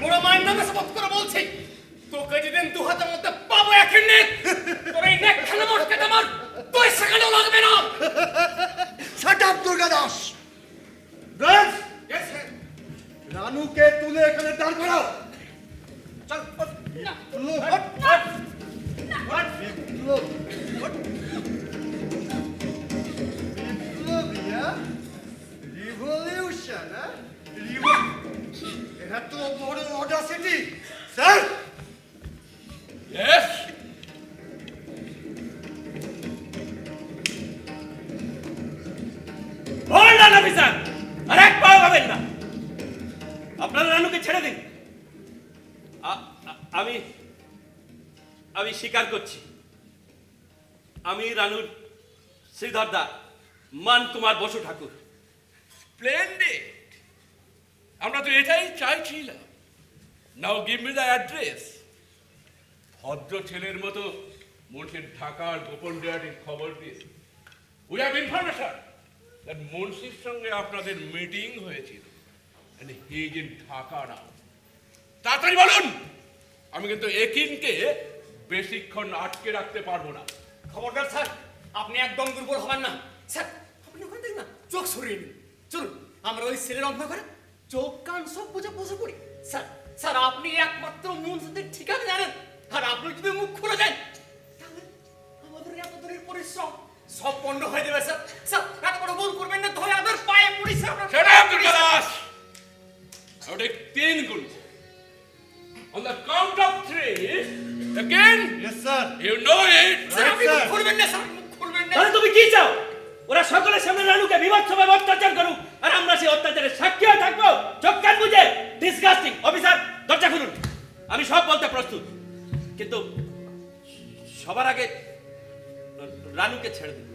মোরা মায়ের নামে শপথ করে বলছি, তোকে যেদিন দু হাতের মধ্যে পাবো এখন নেক, তোর এই নেক খানা মটকে আমার 2 সেকেন্ডও লাগবে না। Shut up Durga Das. ব্রাস, রানুকে তুলে এখানে দাঁড় করাও। চল। রিভলিউশন, এত বড় audacity, sir. Yes? Hold on officer, আর এক পাও পাবেন না। আপনারা রানুকে ছেড়ে দিন। আমি আমি স্বীকার করছি, আমি রানুর শ্রীধরদা মানকুমার বসু ঠাকুর। Splendid! আমরা তো এটাই চাইছিলাম। Now give me the address. ভদ্র ছেলের মতো মুন্সির ঢাকার গোপন ডিয়ারির খবর দিয়ে we have information that মুন্সির সঙ্গে আপনাদের মিটিং হয়েছিল and he is in Dhaka now. তাড়াতাড়ি বলুন, আমি কিন্তু একিনকে বেশিক্ষণ আটকে রাখতে পারবো না। খবরদার স্যার, আপনি একদম দুর্বল হবেন না। স্যার, আপনি ওখানে দেখুন না, চোখ সরিয়ে নিন। চলুন আমরা ওই সেলের অন্ধকারে চোখ কান সব বুঝে বসে পড়ি। স্যার, স্যার আপনি একমাত্র মুন্সিদের ঠিকানা জানেন, আর আপনি যদি মুখ খুলে দেন তাহলে আমাদের এতদিনের পরিশ্রম সব পণ্ড হয়ে যাবে স্যার। স্যার এত বড় ভুল করবেন না, ধরে আমাদের পায়ে পড়ি sir. Shut up, Durga Das! I'll take 3 guls. On the count of 3, again, Yes, sir. you know it. Sir আপনি Right, মুখ sir. খুলবেন না স্যার, মুখ খুলবেন না। তাহলে তুমি কি চাও? ওরা সকলের সামনে রানুকে বিভৎসভাবে অত্যাচার করুক, আর আমরা সেই অত্যাচারের সাক্ষী হয়ে থাকবো চোখ কান বুঝে? ডিসগাস্টিং! অফিসার দরজা খুলুন, আমি সব বলতে প্রস্তুত, কিন্তু সবার আগে রানুকে ছেড়ে দিন।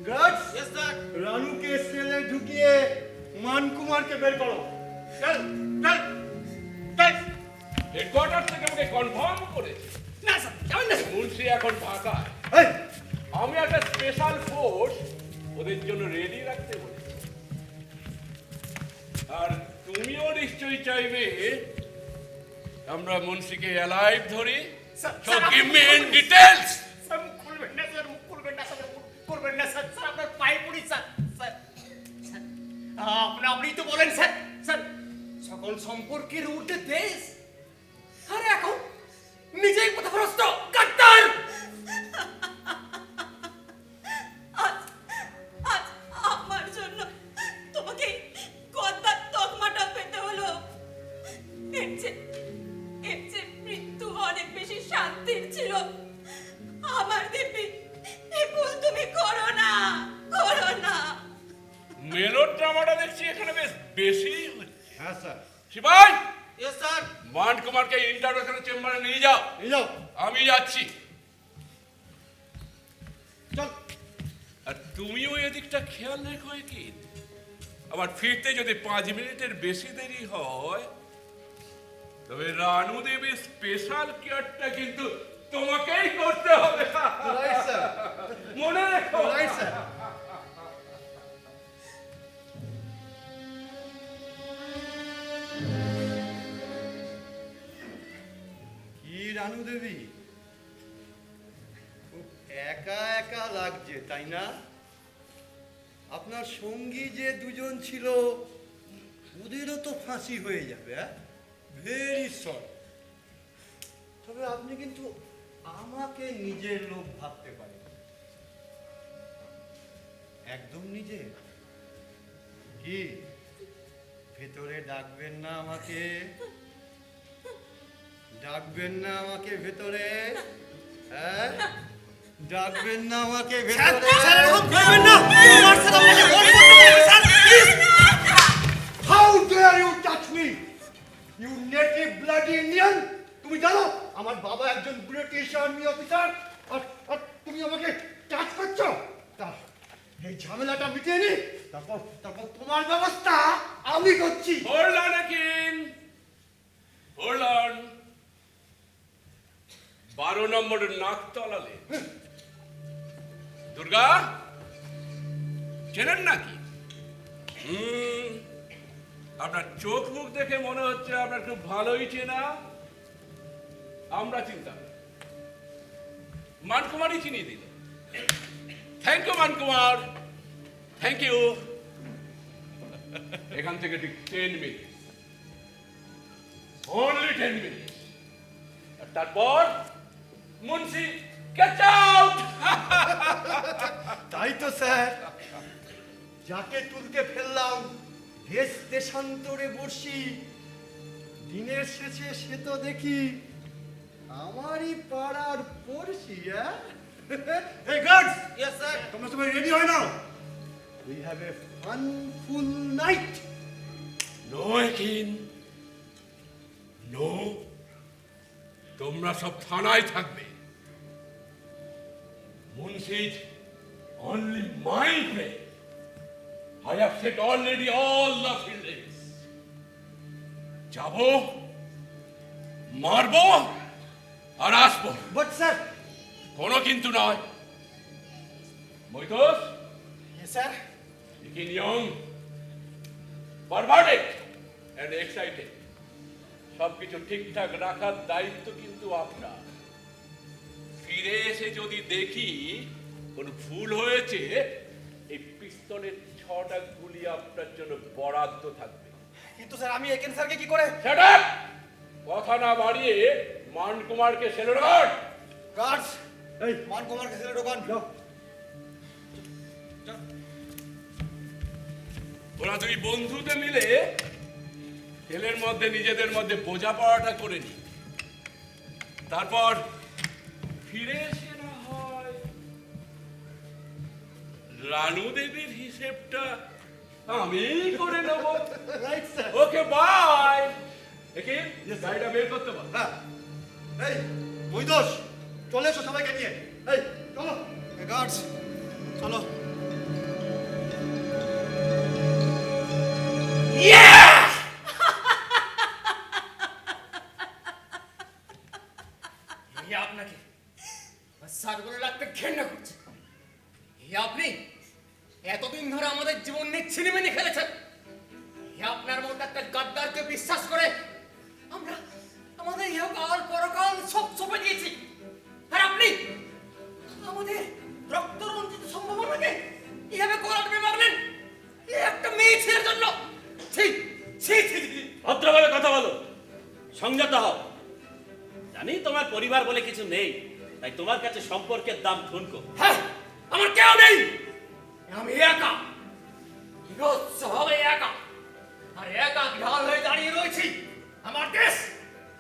Guards, Yes, sir. রানুকে সেলে ঢুকিয়ে মানকুমারকে বের করো। চল, চল, চল। হেডকোয়ার্টার থেকে আমাকে কনফার্ম করেছে না স্যার, যাবেন না স্যার। মুন্সি এখন ঢাকায়। এই, আমি একটা স্পেশাল ফোর্স ওদের জন্য রেডি রাখতে বলেছি। আর তুমিও নিশ্চয়ই চাইবে আমরা মুন্সিকে অ্যালাইভ ধরি। স্যার, So স্যার, give আপনি me মুখ in খুলবেন। details. স্যার মুখ খুলবেন না স্যার, মুখ খুলবেন না স্যার, মুখ করবেন না স্যার। স্যার আপনার পায়ে পড়ি স্যার। স্যার, স্যার, আপনিই তো বলেন স্যার, স্যার সকল সম্পর্কের ঊর্ধ্বে দেশ। আরে এখন নিজেই পথভ্রষ্ট গাদ্দার। আজ আজ আমার জন্য তোমাকে গদ্দার তকমাটা পেতে হলো। এর চেয়ে মৃত্যু অনেক বেশি শান্তির ছিল। আমার দিব্যি এই ভুল তুমি করো না, করো না। মেলোড্রামাটা দেখছি এখানে বেশ বেশি হচ্ছে। হ্যাঁ স্যার, শিবাই, ইয়েস স্যার। মান কুমারকে ইন্টারোগেশনের চেম্বারে নিয়ে যাও। এই যাও। আমি যাচ্ছি। চল। আর তুমিও এদিকটা খেয়াল রেখো কি, আবার ফিরতে যদি 5 মিনিটের বেশি দেরি হয় তবে রানু দেবীর স্পেশাল কেয়ারটা কিন্তু তোমাকেই করতে হবে। রাইট স্যার, মনে রেখো। Right sir. কি রানু দেবী, খুব একা একা লাগছে তাই না? আপনার সঙ্গী যে দুজন ছিল ওদেরও তো ফাঁসি হয়ে যাবে। Very sorry. তবে আপনি কিন্তু আমাকে নিজের লোক ভাবতে পারেন। একদম নিজে কি ভেতরে ডাকবেন না আমাকে? ডাকবেন না আমাকে ভেতরে? হ্যাঁ, ডাকবেন না আমাকে ভেতরে? How dare you touch me, you native bloody Indian? তুমি জানো আমার বাবা একজন ব্রিটিশ আর্মি অফিসার, আর তুমি আমাকে টাচ করছো? এই ঝামেলাটা মিটিয়ে নি, তারপর তোমার ব্যবস্থা আমি করছি। Hold on again. Hold on. 12 নম্বরের নাক তলালে দুর্গা চেনেন নাকি? আপনার চোখ মুখ দেখে মনে হচ্ছে আপনার খুব ভালোই চেনা। আমরা চিন্তা মানকুমারই চিনিয়ে দিল। Thank you Mankumar, thank you. এখান থেকে ঠিক 10 মিনিট, অনলি 10 মিনিট, আর তারপর মুন্সি গেট আউট। তাই তো স্যার, যাকে তুলতে ফেললাম দেশ দেশান্তরে বসি, দিনের শেষে সে তো দেখি আমারই পাড়ার পড়শি। এই গার্ডস, ইয়েস স্যার। তোমরা সবাই রেডি হয়ে নাও। We have a funful night. No একিন, নো, তোমরা সব থানায় থাকবে। মুন্সিজ only my way. I have set already all the feelings. যাবো, মারবো, আর আসবো। But sir. কোনো কিন্তু নয়। মৈতোস, sir. Ikin young, perverted and excited. সবকিছু ঠিকঠাক রাখার দায়িত্ব কিন্তু আপনার। ফিরে এসে যদি দেখি কোন ভুল হয়েছে, এই পিস্তলের 6টা গুলি আপনার জন্য বরাদ্দ থাকবে। কিন্তু স্যার আমি একেন স্যারকে কি করে? Shut up! কথা না বাড়িয়ে মান কুমারকে সেলে ঢোকান। গার্ডস, এই মান কুমারকে ছেড়ে ঢোকান। ওরা দুই বন্ধুতে মিলে ছেলের মধ্যে নিজেদের মধ্যে বোঝাপড়াটা করে নি, তারপর ফিরে এসে না হয় রানু দেবীর হিসেবটা আমি করে নেব। Right sir. Okay bye. একে গাড়িটা বের করতে পার। হ্যাঁ, এই বৈদোষ, চলে এসো সবাইকে নিয়ে। এই চলো গার্ডস, চলো। আপনাকে স্যারগুলো লাগতে ঘেন্না করছে। আপনি এতদিন ধরে আমাদের জীবন নিয়ে ছিনিমিনি খেলেছেন। আপনার মতো একটা গাদ্দারকে বিশ্বাস করে আমরা আমাদের ইহকাল পরকাল সব সঁপে দিয়েছি, আর আপনি আমাদের রক্তরঞ্জিত সম্ভাবনাকে এভাবে কোলাটবে মারলেন একটা মেয়ে ছেলের জন্য। ভদ্রভাবে কথা বলো, সংযত হও। জানি তোমার পরিবার বলে কিছু নেই, তাই তোমার কাছে সম্পর্কের দাম ঠুনকো। হ্যাঁ, আমার কেউ নেই, আমি একা, একা, আর একা ঢাল হয়ে দাঁড়িয়ে রয়েছি আমার দেশ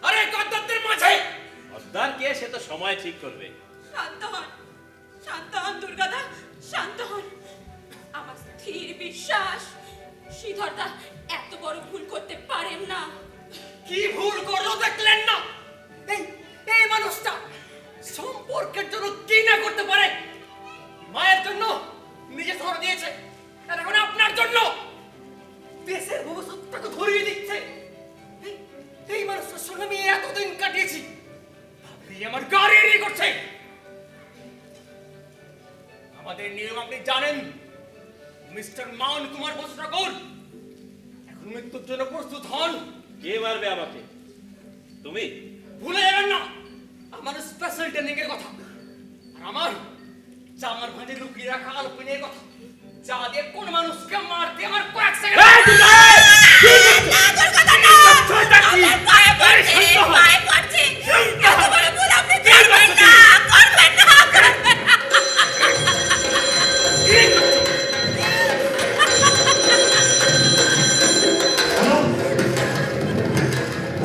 আর এই গদ্দারদের মাঝে। গদ্দার কে সে তো সময় ঠিক করবে। শান্ত হন দুর্গাদা, শান্ত হন। আমার স্থির বিশ্বাস শ্রীধরদা এত বড় ভুল করতে পারেন না। কি ভুল করলো দেখলেন না? এই মানুষটা সম্পর্কের জন্য কি না করতে পারে। মায়ের জন্য নিজে ধরে দিয়েছে, আর এখন আপনার জন্য দেশের ভবিষ্যৎটাকে ধরিয়ে দিচ্ছে। এই মানুষটার সঙ্গে আমি এতদিন কাটিয়েছি, ভাবলেই আমার গাড়ি এড়িয়ে করছে। আমাদের নিয়ম আপনি জানেন, মিস্টার মান কুমার বসু ঠাকুর এখন মৃত্যুর জন্য প্রস্তুত হন। কে মারবে আমাকে? তুমি ভুলে যাবেন না আমার স্পেশাল ট্রেনিং এর কথা, আর আমার জামার ভাঁজে লুকিয়ে রাখা আলপিনের কথা, যা দিয়ে কোন মানুষকে মারতে আমার কয়েক second.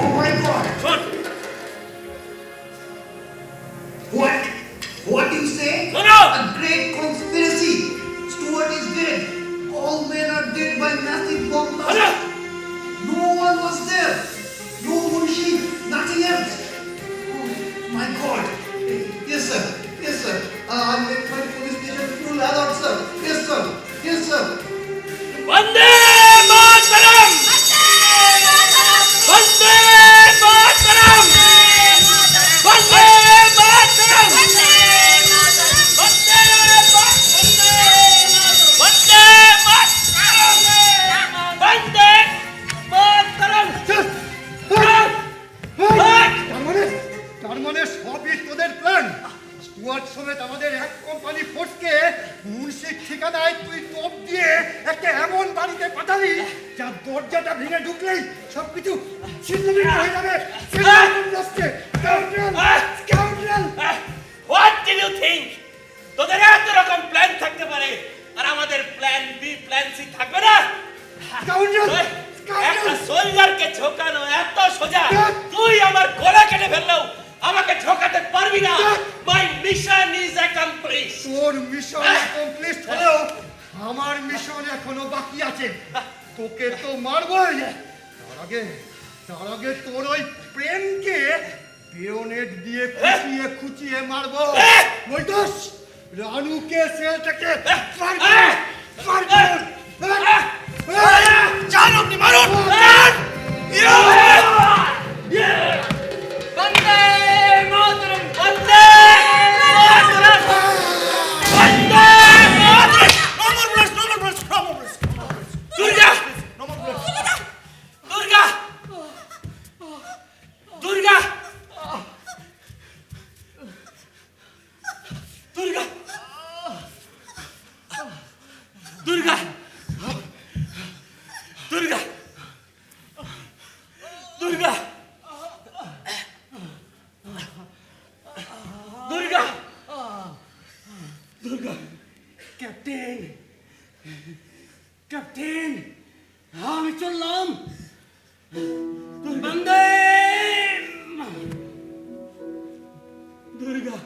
Oh my God! What do you say? A great conspiracy. Stuart is dead. All men are dead by massive bomb blast. No one was there. No Munshi, nothing else. Oh my God. Yes, sir. Yes, sir. I'll make my police station full alert, sir. Yes, sir. Yes, sir. Vande Mataram! Vande Mataram! Vande Mataram! Vande Mataram! তার মানে সবই তোদের প্ল্যান। স্টুয়ার্ট সমেত আমাদের এক কোম্পানি ফোর্সকে মুন্সির ঠিকানায় তুই টোপ দিয়ে একটা এমন বাড়িতে পাঠালি যার দরজাটা ভেঙে ঢুকলেই সবকিছু ছিন্নভিন্ন হয়ে যাবে। What do you think? তোদের এত রকম প্ল্যান থাকতে পারে, আর আমাদের প্ল্যান বি প্ল্যান সি থাকবে না? একটা সোলজারকে ঝোকানো এত সোজা, তুই আমার গলা কেটে ফেললেও আমাকে ঝোকাতে পারবি না। মাই মিশন ইজ অ্যাকমপ্লিশ। তোর মিশন অ্যাকমপ্লিশ হলেও আমার মিশন এখনো বাকি আছে। তোকে তো মারবই, তার আগে তোর ওই প্রেমকে বেয়োনেট দিয়ে খুঁচিয়ে মারবো। বৈদোষ, রানুকে সেল থেকে চাল আপনি মারুন। বন্দে মাতরম! বন্দে মাতরম! বন্দে মাতরম! দুর্গা! দুর্গা! দুর্গা! দুর্গা! দুর্গা! দুর্গা! ক্যাপ্টেন, আমি চললাম। বন্দে দুর্গা,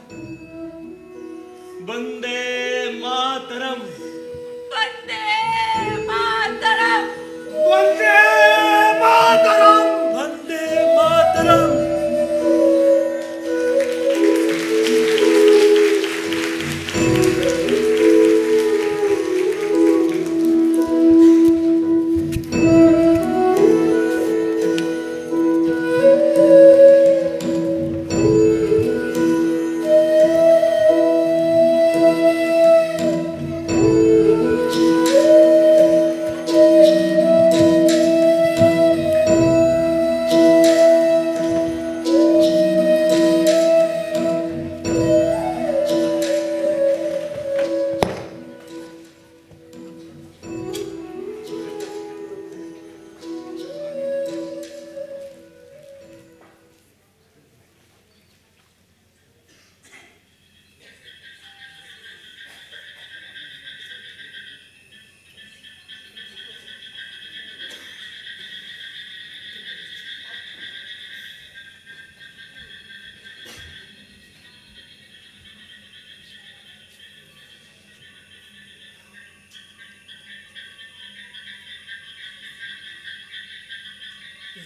বন্দে মাতরম, বন্দে মাতরম। বন্দে মাতরম, বন্দে মাতরম।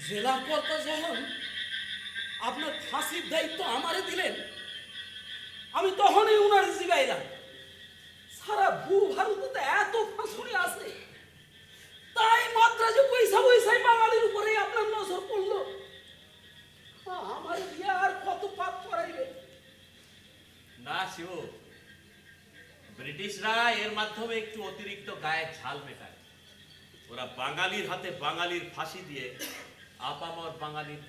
জেলা কর্তা যখন আপনার ফাঁসির দায়িত্ব আমারে দিলেন, আমি তখনই উনার জিগাইলাম, সারা ভূ ভারতে এত ফাঁসুনি আছে, তাই মাদ্রাজে পয়সা পয়সায় বাঙালির উপরে আপনার নজর পড়লো। আমার বিয়ে আর কত পাপ করাইবে? না শিব, ব্রিটিশরা এর মাধ্যমে একটু অতিরিক্ত গায়ে ঝাল মেটায়। ওরা বাঙালির হাতে বাঙালির ফাঁসি দিয়ে আপামর বাঙালির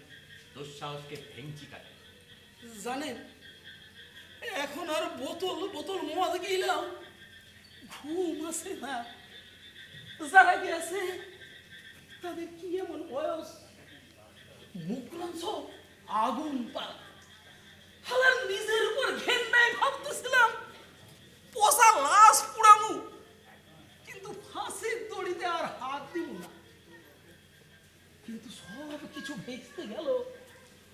দুঃসাহসকে ভেঙচি কাটে। জানেন, এখন আর বোতল বোতল মদ গেলাম ঘুম আসে না। যারা গেছে তাদের কি এমন বয়স, মুখলাংশ আগুন পালা। হালার নিজের উপর ঘেন্নায় ভাবতেছিলাম পোষা লাশ পুরামু, কিন্তু ফাঁসির দড়িতে আর হাত দিব না। কিন্তু সব কিছু ভেস্তে গেল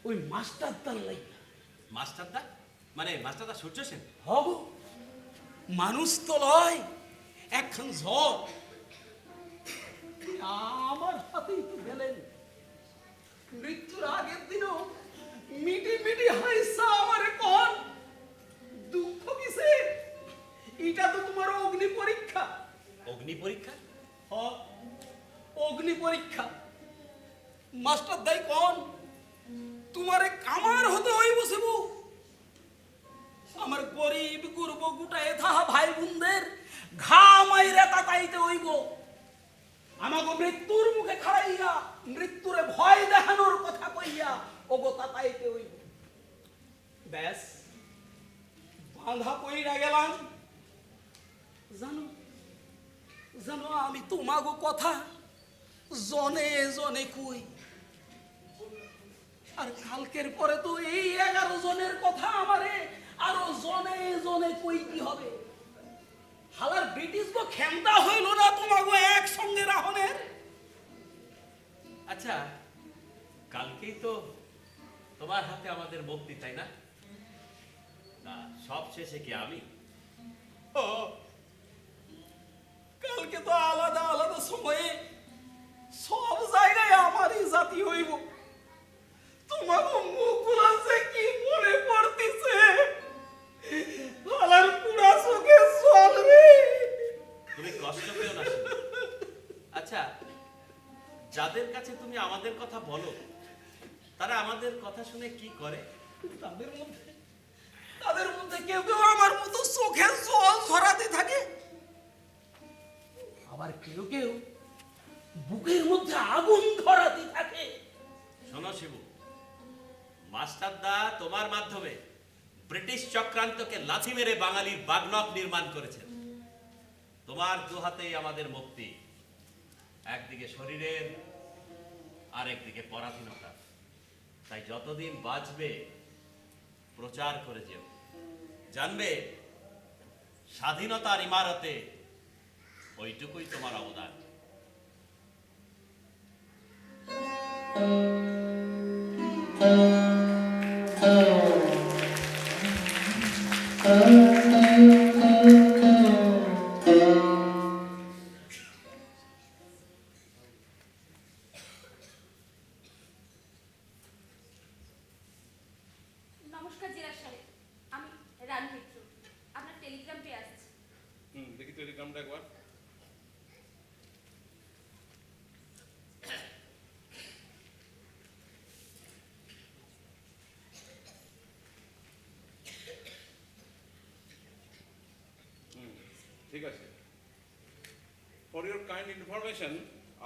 ওই মাস্টারদার লাইগা। মাস্টারদা মানে মাস্টারদা সূর্য সেন? হব, মানুষ তো লয়, একখান ঝড় আমার হাতেই তো গেলেন। মৃত্যুর আগের দিনও মিটি মিটি হাইসা আমারে কোন দুঃখ কিসে? এটা তো তোমার অগ্নি পরীক্ষা। অগ্নি পরীক্ষা? হ, অগ্নি পরীক্ষা। মাস্টার দাই কোন তোমারে কামার হতে হইব সেবু। আমার গরিব গুরব গুটায় থাহা ভাই বোনদের ঘামাইরে তাতাইতে হইব। আমাকে মৃত্যুর মুখে খাড়াইয়া মৃত্যুরে ভয় দেখানোর কথা কইয়া ওগো তাতাইতে হইব। ব্যাস বাঁধা পইরা গেলাম। জানো জানো, আমি তোমাগো কথা জনে জনে কই, আর কালকের পরে তো এই 11 জনের কথা আমারে আরো জনে জনে কইতে হবে। হালার ব্রিটিশ গো ক্ষমতা হইল না তোমাগো একসঙ্গে রাহনের। আচ্ছা, কালকেই তো তোমার হাতে আমাদের মুক্তি, তাই না? না, সব শেষে কি আমি? ও, কালকে তো আলাদা আলাদা সময়ে সব জায়গায় আমারই জাতি হইব। তোমাকে মুখগুলো যে কি মনে পড়তেছে, হালার পুরা চোখে চলবে। তুমি কষ্ট পেও না শিবু। আচ্ছা, যাদের কাছে তুমি আমাদের কথা বলো, তারা আমাদের কথা শুনে কি করে? তাদের মধ্যে কেউ কেউ আমার মতো চোখে জল ঝরাতে থাকে, আবার কেউ কেউ বুকের মধ্যে আগুন ধরাতে থাকে। শোনো শিবু, মাস্টারদা তোমার মাধ্যমে ব্রিটিশ চক্রান্তকে লাথি মেরে বাঙালির বাগনক নির্মাণ করেছেন। তোমার দু হাতেই আমাদের মুক্তি, একদিকে শরীরের আর একদিকে পরাধীনতা। তাই যতদিন বাঁচবে প্রচার করে যেও। জানবে স্বাধীনতার ইমারতে ওইটুকুই তোমার অবদান। নমস্কার জেলা সাহেব, আমি রানী মিত্র। আপনার টেলিগ্রাম পেয়ে আসছি। দেখি টেলিগ্রামটা একবার। ঠিক আছে। ফর ইউর কাইন্ড ইনফরমেশন,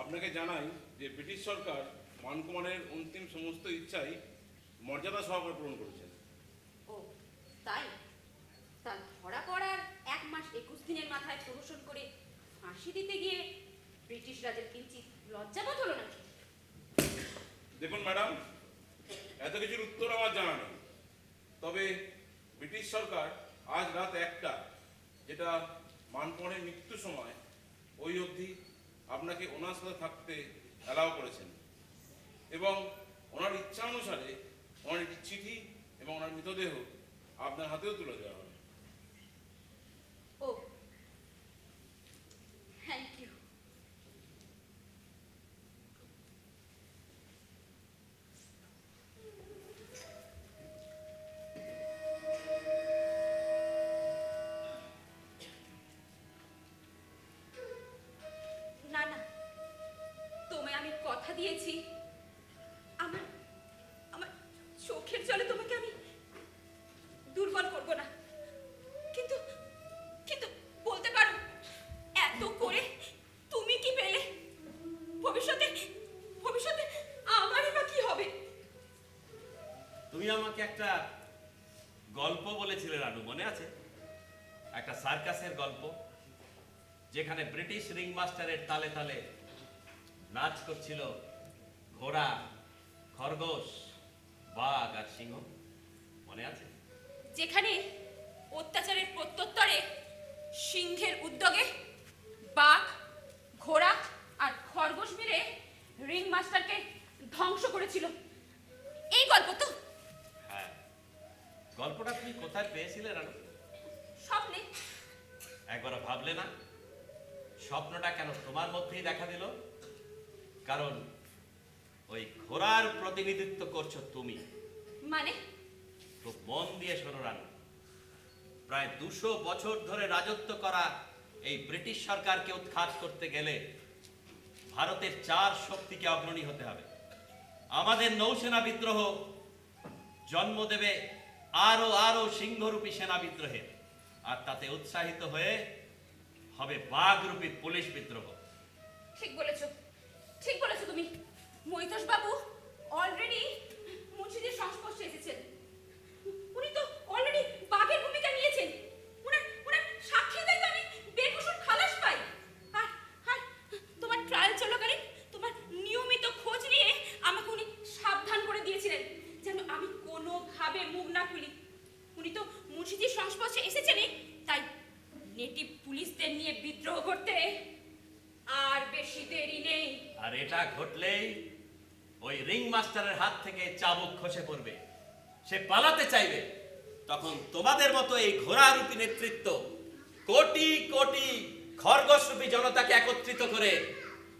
আপনাকে জানাই যে ব্রিটিশ সরকার মানকুমারের অন্তিম সমস্ত ইচ্ছাই মর্যাদা সহকারে পূরণ করেছেন। ও তাই? তার ধরা পড়ার 1 মাস 21 দিনের মাথায় প্রহসন করে ফাঁসি দিতে গিয়ে ব্রিটিশ রাজের কিঞ্চিত লজ্জাবোধ হলো নাকি? দেখুন ম্যাডাম, এত কিছুর উত্তর আমার জানা নেই, তবে ব্রিটিশ সরকার আজ রাত 1টা, যেটা মানকুমারের মৃত্যু সময়, ওই অবধি আপনাকে ওনার সাথে থাকতে অ্যালাউ করেছেন এবং ওনার ইচ্ছা অনুসারে ওনার একটি চিঠি এবং ওনার মৃতদেহ আপনার হাতেও তুলে দেওয়া হবে। ও থ্যাংক ইউ। না না, তোমায় আমি কথা দিয়েছি, আমার আমার চোখের জলে তোমাকে আমি দুর্বল করব না। কিন্তু কিন্তু বলতে পারো, এত করে তুমি কি পেলে? ভবিষ্যতে ভবিষ্যতে আমারই বা কি হবে? তুমি আমাকে একটা গল্প বলেছিলে রানু, মনে আছে? একটা সার্কাসের গল্প, যেখানে ব্রিটিশ রিং মাস্টারের তালে তালে নাচ করছিল ঘোড়া, খরগোশ, বাঘ আর সিংহ, মনে আছে? যেখানে অত্যাচারের প্রত্যুত্তরে সিংহের উদ্যোগে বাঘ, ঘোড়া আর খরগোশ মিলে রিং মাস্টারকে ধ্বংস করেছিল, এই গল্প তো? হ্যাঁ। গল্পটা তুমি কোথায় পেয়েছিলে রানু? স্বপ্নে। একবার ভাবলে না স্বপ্নটা কেন তোমার মধ্যেই দেখা দিল? কারণ ওই ঘোড়ার প্রতিনিধিত্ব করছো তুমি। মানে? খুব মন দিয়ে শোনো রানু, প্রায় 200 বছর ধরে রাজত্ব করা এই ব্রিটিশ সরকারকে উৎখাত করতে গেলে ভারতের 4 শক্তিকে অগ্রণী হতে হবে। আমাদের নৌসেনা বিদ্রোহ জন্ম দেবে আরো আরো সিংহরূপী সেনা বিদ্রোহের, আর তাতে উৎসাহিত হয়ে হবে বাঘরূপী পুলিশ বিদ্রোহ। ঠিক বলেছো, ঠিক বলেছো তুমি। মৈতোষ বাবু অলরেডি মুন্সিদের সংস্পর্শে এসেছেন। উনি তো অলরেডি বাঘের ভূমিকা নিয়েছেন। উনার সাক্ষী দেখে আমি বেকসুর খালাস পাই। আর তোমার ট্রায়াল চলাকালীন তোমার নিয়মিত খোঁজ নিয়ে আমাকে উনি সাবধান করে দিয়েছিলেন যেন আমি কোনোভাবে মুখ না খুলি। উনি তো মুন্সিদের সংস্পর্শে এসেছেনই, তাই নেটিভ পুলিশদের নিয়ে বিদ্রোহ করতে আর বেশি দেরি নেই। আর এটা ঘটলেই ওই রিং মাস্টারের হাত থেকে চাবুক খসে পড়বে, সে পালাতে চাইবে। তখন তোমাদের মতো এই ঘোড়ারূপী নেতৃত্ব কোটি কোটি খরগোশরূপী জনতাকে একত্রিত করে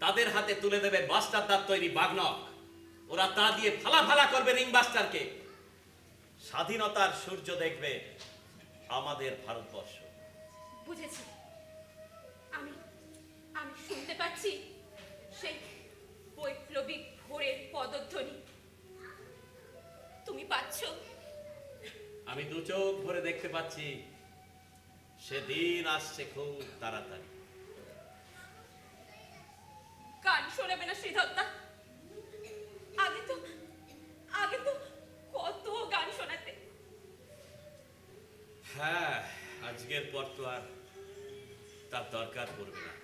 তাদের হাতে তুলে দেবে মাস্টার দাঁত তৈরি বাগনক। ওরা তা দিয়ে ফালা ফালা করবে রিং মাস্টারকে। স্বাধীনতার সূর্য দেখবে আমাদের ভারতবর্ষ। বুঝেছি। আমি আমি শুনতে পাচ্ছি সেই বৈপ্লবিক ভোরের পদধ্বনি। তুমি পাচ্ছ? আমি 2 চোখ ভরে দেখতে পাচ্ছি, সেদিন আসছে খুব তাড়াতাড়ি। গান শোনাবে না শ্রীধরদা? আগে তো কত গান শোনাতে। হ্যাঁ, আজকের পর তো আর তার দরকার পড়বে না।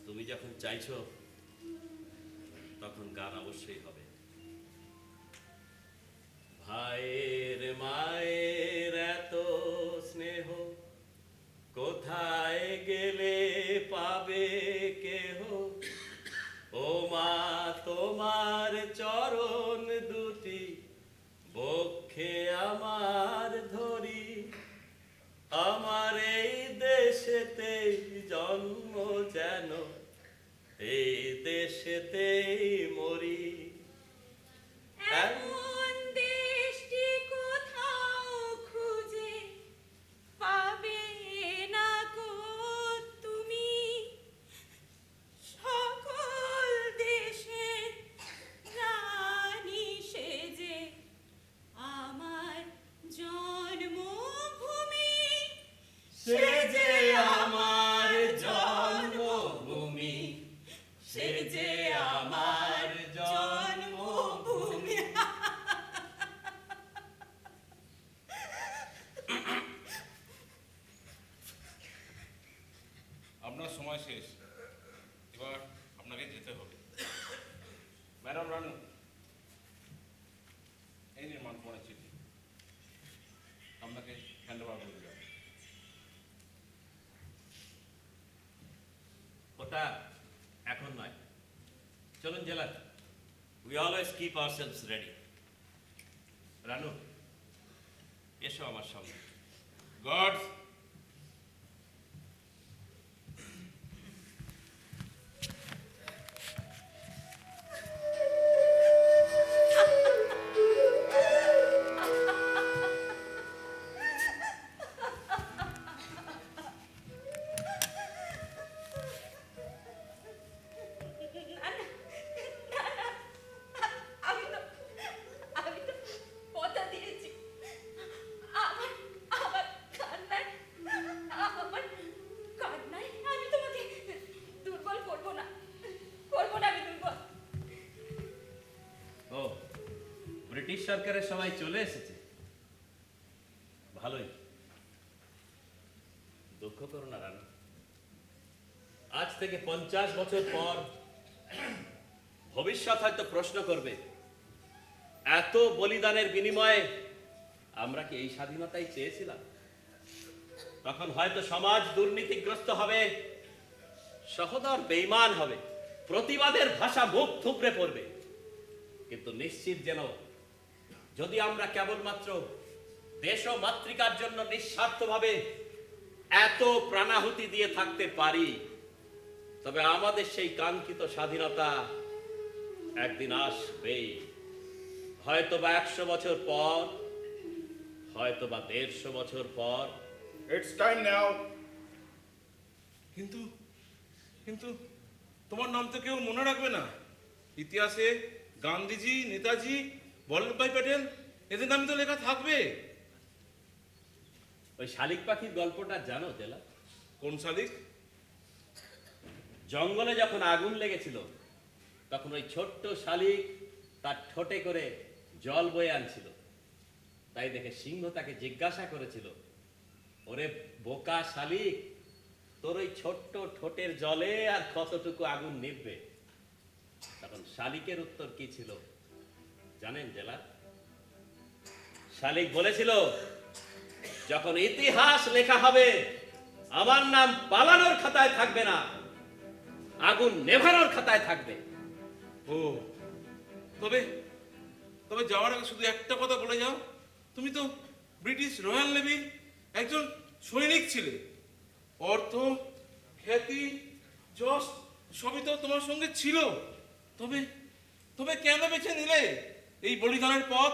তুমি যখন চাইছো তখন গান অবশ্যই হবে। ভাইয়ের মায়ের এত স্নেহ কোথায় গেলে পাবে কেহ, ও মা আপনার সময় শেষ, এবার আপনাকে যেতে হবে। ম্যাডাম রানু, এই নির্মাণ পড়ে চিঠি, আপনাকে হ্যান্ড ওভার করে দিলাম। ওটা এখন নয়, চলুন জেলার। We always keep ourselves ready. Ranu, এসো আমার সঙ্গে। গড, না, না, না, না, আমি তো কথা দিয়েছি। আমার কান্নায় আমি তোমাকে দুর্বল করব না আমি দুর্বল। ও, ব্রিটিশ সরকারের সময় চলে এসেছে, ভালোই। দুঃখ করো না রানু, আজ থেকে 50 বছর পর ভবিষ্যৎ হয়তো প্রশ্ন করবে, এত বলিদানের বিনিময়ে আমরা কি এই স্বাধীনতাই চেয়েছিলাম? তখন হয়তো সমাজ দুর্নীতিগ্রস্ত হবে, সহোদর বেঈমান হবে, প্রতিবাদের ভাষা মুখ থুবড়ে পড়বে। কিন্তু নিশ্চিত যেন যদি আমরা কেবলমাত্র দেশ ও মাতৃকার জন্য নিঃস্বার্থভাবে এত প্রাণাহুতি দিয়ে থাকতে পারি, তবে আমাদের সেই কাঙ্ক্ষিত স্বাধীনতা একদিন আসবেই। হয়তোবা 100 বছর পর, হয়তোবা 150 বছর পর। ইটস টাইম নাও। কিন্তু কিন্তু তোমার নাম তো কেউ মনে রাখবে না। ইতিহাসে গান্ধীজি, নেতাজি, বল্লভভাই প্যাটেল, এদের নাম তো লেখা থাকবে। ওই শালিক পাখির গল্পটা জানো জেলা? কোন শালিক? জঙ্গলে যখন আগুন লেগেছিল, তখন ওই ছোট্ট শালিক তার ঠোঁটে করে জল বয়ে আনছিল। তাই দেখে সিংহ তাকে জিজ্ঞাসা করেছিল, ওরে বোকা শালিক, তোর ওই ছোট্ট ঠোঁটের জলে আর কতটুকু আগুন নিভবে? তখন শালিকের উত্তর কি ছিল জানেন জেলা? শালিক বলেছিল, যখন ইতিহাস লেখা হবে আমার নাম পালানোর খাতায় থাকবে না, আগুন নেভানোর খাতায় থাকবে। ও, তবে তবে যাওয়ার আগে শুধু একটা কথা বলে যাও, তুমি তো ব্রিটিশ রয়্যাল নেভির একজন সৈনিক ছিলে। অর্থ, খ্যাতি, যশ সবই তো তোমার সঙ্গে ছিল। তবে তবে কেন বেছে নিলে এই বলিদানের পথ?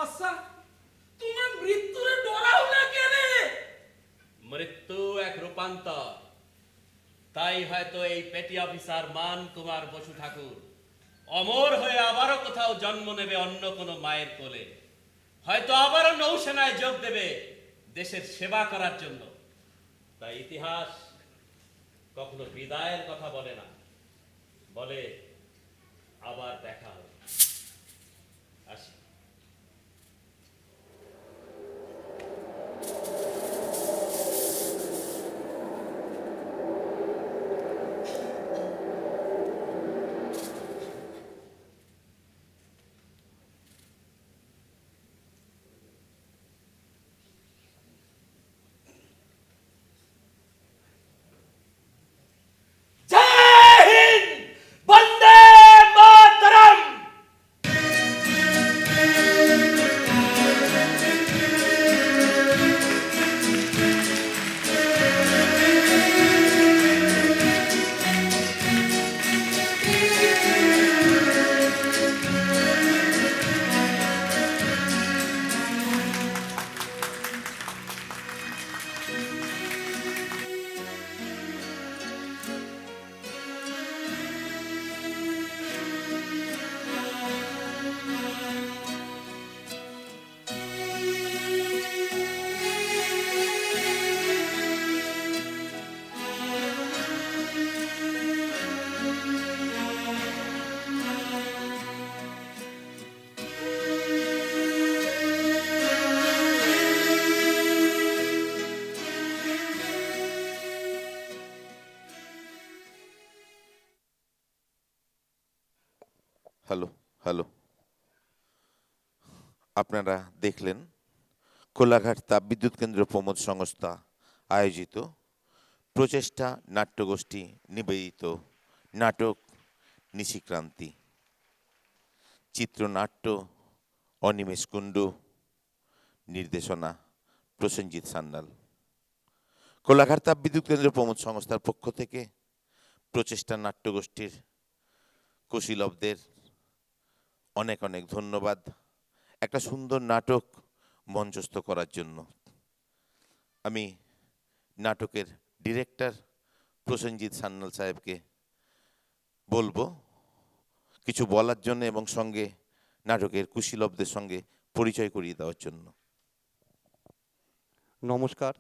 আচ্ছা, তুমি মৃত্যুরে ডরাও না কেন? মৃত্যু এক রূপান্তর। তাই হয়তো এই পেটি অফিসার মান কুমার বসু ঠাকুর অমর হয়ে আবারও কোথাও জন্ম নেবে অন্য কোনো মায়ের কোলে। হয়তো আবারও নৌসেনায় যোগ দেবে দেশের সেবা করার জন্য। তাই ইতিহাস কখনো বিদায়ের কথা বলে না, বলে আবার দেখা হবে। আসি। জয় হিন্দ, বন্দে মাতরম। হ্যালো হ্যালো আপনারা দেখলেন কোলাঘাট তাপবিদ্যুৎ কেন্দ্র প্রমোদ সংস্থা আয়োজিত প্রচেষ্টা নাট্যগোষ্ঠী নিবেদিত নাটক নিশিক্রান্তি, চিত্রনাট্য অনিমেষ কুণ্ডু, নির্দেশনা প্রসেনজিৎ সান্যাল। কোলাঘাট তাপবিদ্যুৎ কেন্দ্র প্রমোদ সংস্থার পক্ষ থেকে প্রচেষ্টা নাট্যগোষ্ঠীর কুশীলবদের অনেক অনেক ধন্যবাদ একটা সুন্দর নাটক মঞ্চস্থ করার জন্য। আমি নাটকের ডিরেক্টর প্রসেনজিৎ সান্যাল সাহেবকে বলবো কিছু বলার জন্য এবং সঙ্গে নাটকের কুশীলবদের সঙ্গে পরিচয় করিয়ে দেওয়ার জন্য। নমস্কার,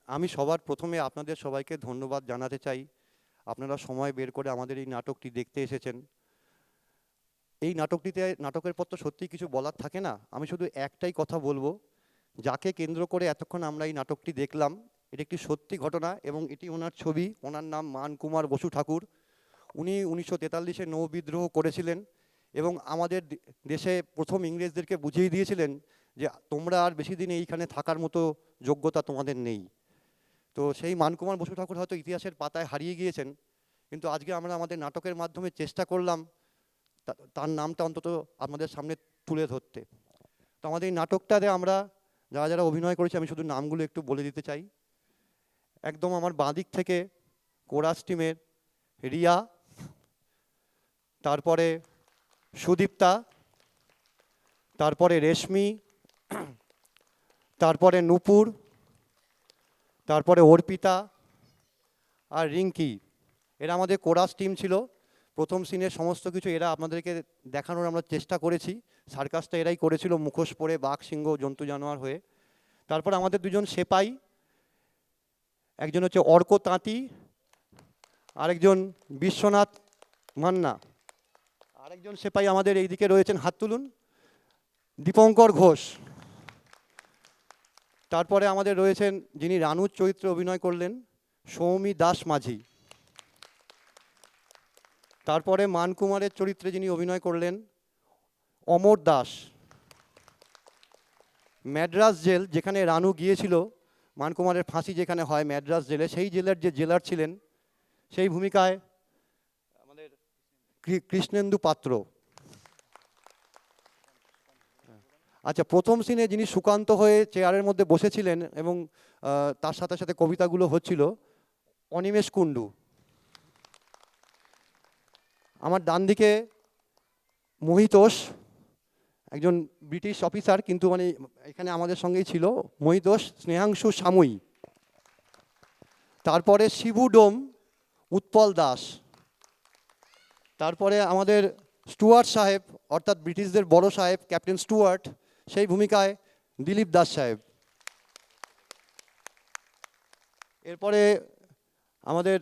আমি সবার প্রথমে আপনাদের সবাইকে ধন্যবাদ জানাতে চাই। আপনারা সময় বের করে আমাদের এই নাটকটি দেখতে এসেছেন। এই নাটকের পর তো সত্যিই কিছু বলার থাকে না, আমি শুধু একটাই কথা বলবো, যাকে কেন্দ্র করে এতক্ষণ আমরা এই নাটকটি দেখলাম এটি একটি সত্যি ঘটনা এবং এটি ওনার ছবি। ওনার নাম মানকুমার বসু ঠাকুর। উনি 1943-এ নৌ বিদ্রোহ করেছিলেন এবং আমাদের দেশে প্রথম ইংরেজদেরকে বুঝিয়ে দিয়েছিলেন যে তোমরা আর বেশি দিন এইখানে থাকার মতো যোগ্যতা তোমাদের নেই। তো সেই মানকুমার বসু ঠাকুর হয়তো ইতিহাসের পাতায় হারিয়ে গিয়েছেন, কিন্তু আজকে আমরা আমাদের নাটকের মাধ্যমে চেষ্টা করলাম তার নামটা অন্তত আপনাদের সামনে তুলে ধরতে। তো আমাদের এই নাটকটাতে আমরা যারা যারা অভিনয় করেছি আমি শুধু নামগুলো একটু বলে দিতে চাই। একদম আমার বাঁদিক থেকে কোরাস টিমের রিয়া, তারপরে সুদীপ্তা, তারপরে রেশমি, তারপরে নূপুর, তারপরে অর্পিতা আর রিঙ্কি। এরা আমাদের কোরাস টিম ছিল। প্রথম সিনের সমস্ত কিছু এরা আপনাদেরকে দেখানোর আমরা চেষ্টা করেছি। সার্কাসটা এরাই করেছিল মুখোশ পরে বাঘ সিংহ জন্তু জানোয়ার হয়ে। তারপর আমাদের দুজন সেপাই, একজন হচ্ছে অর্ক তাঁতি, আরেকজন বিশ্বনাথ মান্না, আরেকজন সেপাই আমাদের এইদিকে রয়েছেন, হাত তুলুন, দীপঙ্কর ঘোষ। তারপরে আমাদের রয়েছেন যিনি রানুর চরিত্রে অভিনয় করলেন, সৌমি দাস মাঝি। তারপরে মানকুমারের চরিত্রে যিনি অভিনয় করলেন, অমর দাস। ম্যাড্রাস জেল যেখানে রানু গিয়েছিল, মানকুমারের ফাঁসি যেখানে হয় ম্যাড্রাস জেলে, সেই জেলের যে জেলার ছিলেন সেই ভূমিকায় আমাদের কৃষ্ণেন্দু পাত্র। আচ্ছা, প্রথম সিনে যিনি সুকান্ত হয়ে চেয়ারের মধ্যে বসেছিলেন এবং তার সাথে সাথে কবিতাগুলো হচ্ছিল, অনিমেষ কুণ্ডু। আমার ডান দিকে মহিতোষ, একজন ব্রিটিশ অফিসার, কিন্তু মানে এখানে আমাদের সঙ্গেই ছিল মহিতোষ স্নেহাংশু সাময়ী। তারপরে শিবু ডোম, উৎপল দাস। তারপরে আমাদের স্টুয়ার্ট সাহেব, অর্থাৎ ব্রিটিশদের বড় সাহেব ক্যাপ্টেন স্টুয়ার্ট, সেই ভূমিকায় দিলীপ দাস সাহেব। এরপরে আমাদের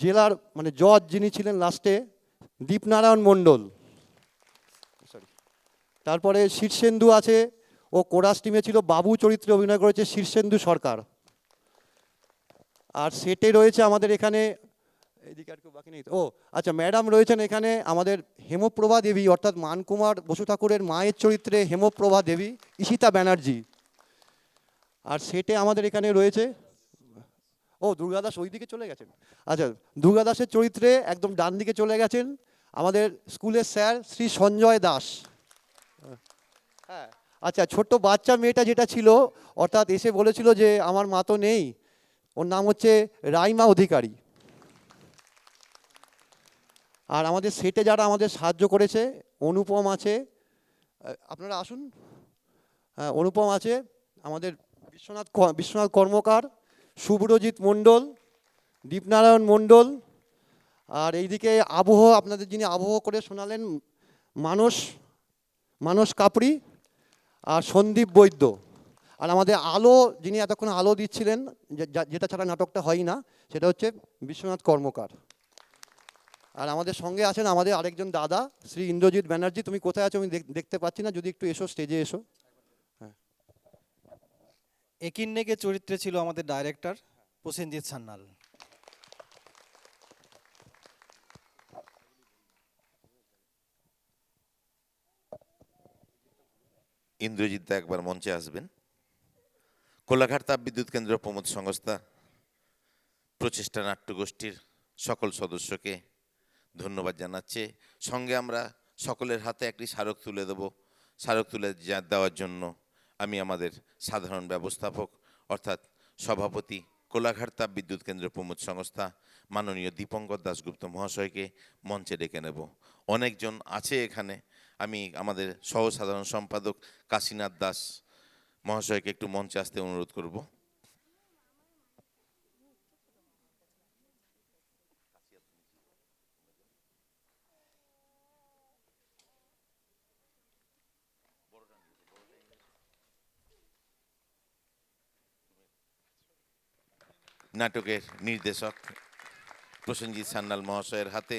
জেলার মানে জজ যিনি ছিলেন লাস্টে, দীপনারায়ণ মণ্ডল। তারপরে শীর্ষেন্দু আছে, ও কোরাস টিমে ছিল, বাবু চরিত্রে অভিনয় করেছে শীর্ষেন্দু সরকার। আর সেটে রয়েছে আমাদের এখানে, এইদিকে আর কেউ বাকি নেই। ও আচ্ছা, ম্যাডাম রয়েছেন এখানে আমাদের হেমপ্রভা দেবী, অর্থাৎ মানকুমার বসু ঠাকুরের মায়ের চরিত্রে হেমপ্রভা দেবী, ঈশিতা ব্যানার্জি। আর সেটে আমাদের এখানে রয়েছে, ও দুর্গাদাস ওইদিকে চলে গেছেন। আচ্ছা, দুর্গাদাসের চরিত্রে একদম ডান দিকে চলে গেছেন আমাদের স্কুলের স্যার শ্রী সঞ্জয় দাস। হ্যাঁ, আচ্ছা, ছোট্ট বাচ্চা মেয়েটা যেটা ছিল, অর্থাৎ এসে বলেছিল যে আমার মা তো নেই, ওর নাম হচ্ছে রাইমা অধিকারী। আর আমাদের সেটে যারা আমাদের সাহায্য করেছে, অনুপম আছে, আপনারা আসুন। হ্যাঁ, অনুপম আছে, আমাদের বিশ্বনাথ কর্মকার, শুভ্রজিৎ মণ্ডল, দীপনারায়ণ মণ্ডল। আর এইদিকে আবহ, আপনাদের যিনি আবহ করে শোনালেন, মানস কাপড়ি আর সন্দীপ বৈদ্য। আর আমাদের আলো, যিনি এতক্ষণ আলো দিচ্ছিলেন, যেটা ছাড়া নাটকটা হয় না, সেটা হচ্ছে বিশ্বনাথ কর্মকার। আর আমাদের সঙ্গে আছেন আমাদের আরেকজন দাদা শ্রী ইন্দ্রজিৎ ব্যানার্জি। তুমি কোথায় আছো আমি দেখতে পাচ্ছি না, যদি একটু এসো, স্টেজে এসো। হ্যাঁ, একিন্নেকে চরিত্রে ছিল আমাদের ডাইরেক্টর প্রসেনজিৎ সান্যাল। ইন্দ্রজিৎ দা একবার মঞ্চে আসবেন। কোলাঘাট তাপবিদ্যুৎ কেন্দ্র প্রমোদ সংস্থা প্রচেষ্টা নাট্যগোষ্ঠীর সকল সদস্যকে ধন্যবাদ জানাচ্ছে। সঙ্গে আমরা সকলের হাতে একটি স্মারক তুলে দেব। স্মারক তুলে দেওয়ার জন্য আমি আমাদের সাধারণ ব্যবস্থাপক অর্থাৎ সভাপতি কোলাঘাট তাপবিদ্যুৎ কেন্দ্র প্রমোদ সংস্থা মাননীয় দীপঙ্কর দাশগুপ্ত মহাশয়কে মঞ্চে ডেকে নেব। অনেকজন আছে এখানে, আমি আমাদের সহ সাধারণ সম্পাদক কাশীনাথ দাস মহাশয়কে একটু মঞ্চে আসতে অনুরোধ করব। নাটকের নির্দেশক প্রসেনজিৎ সান্যাল মহাশয়ের হাতে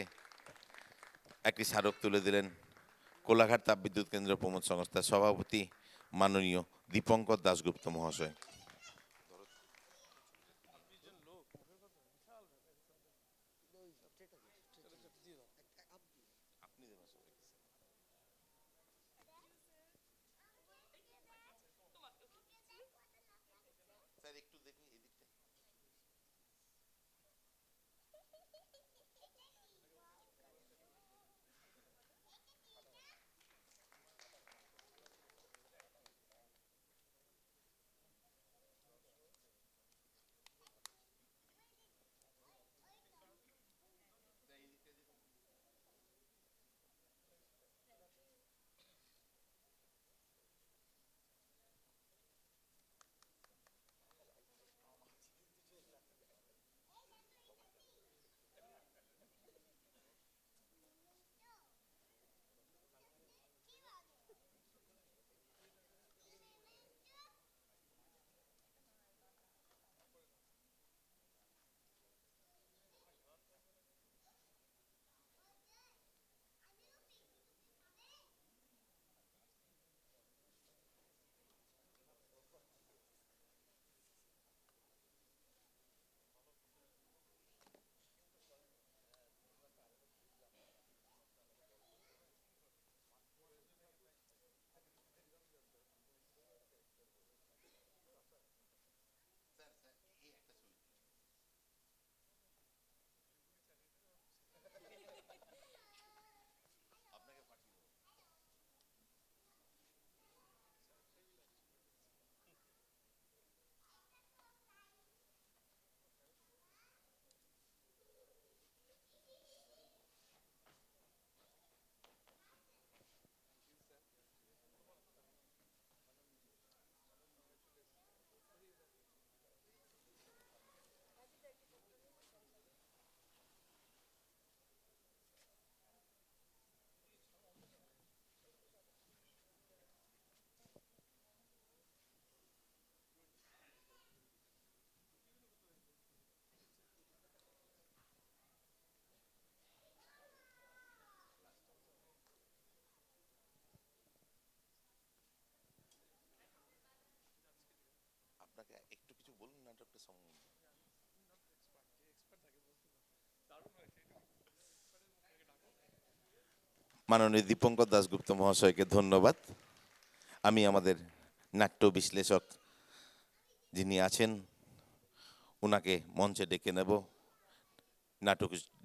একটি স্মারক তুলে দিলেন কোলাঘাট তাপবিদ্যুৎ কেন্দ্র প্রমোদ সংস্থার সভাপতি মাননীয় দীপঙ্কর দাশগুপ্ত মহাশয়। আপনাকে একটু কিছু বলুন নাটকটা সম্বন্ধে। মাননীয় দীপঙ্কর দাশগুপ্ত মহাশয়কে ধন্যবাদ। আমি আমাদের নাট্য বিশ্লেষক যিনি আছেন ওনাকে মঞ্চে ডেকে নেব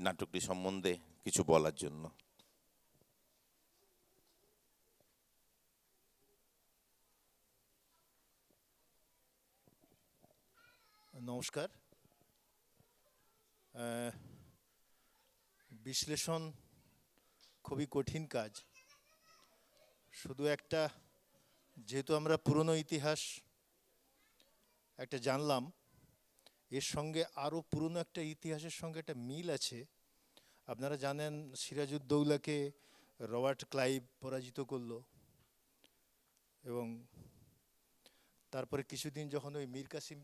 নাটকটি সম্বন্ধে কিছু বলার জন্য। নমস্কার। বিশ্লেষণ খুবই কঠিন কাজ। শুধু একটা, যেহেতু আমরা পুরনো ইতিহাস একটা জানলাম, এর সঙ্গে আরও পুরনো একটা ইতিহাসের সঙ্গে একটা মিল আছে। আপনারা জানেন সিরাজউদ্দৌলাকে রবার্ট ক্লাইভ পরাজিত করলো এবং তারপরে কিছুদিন যখন ওই মীর কাসিম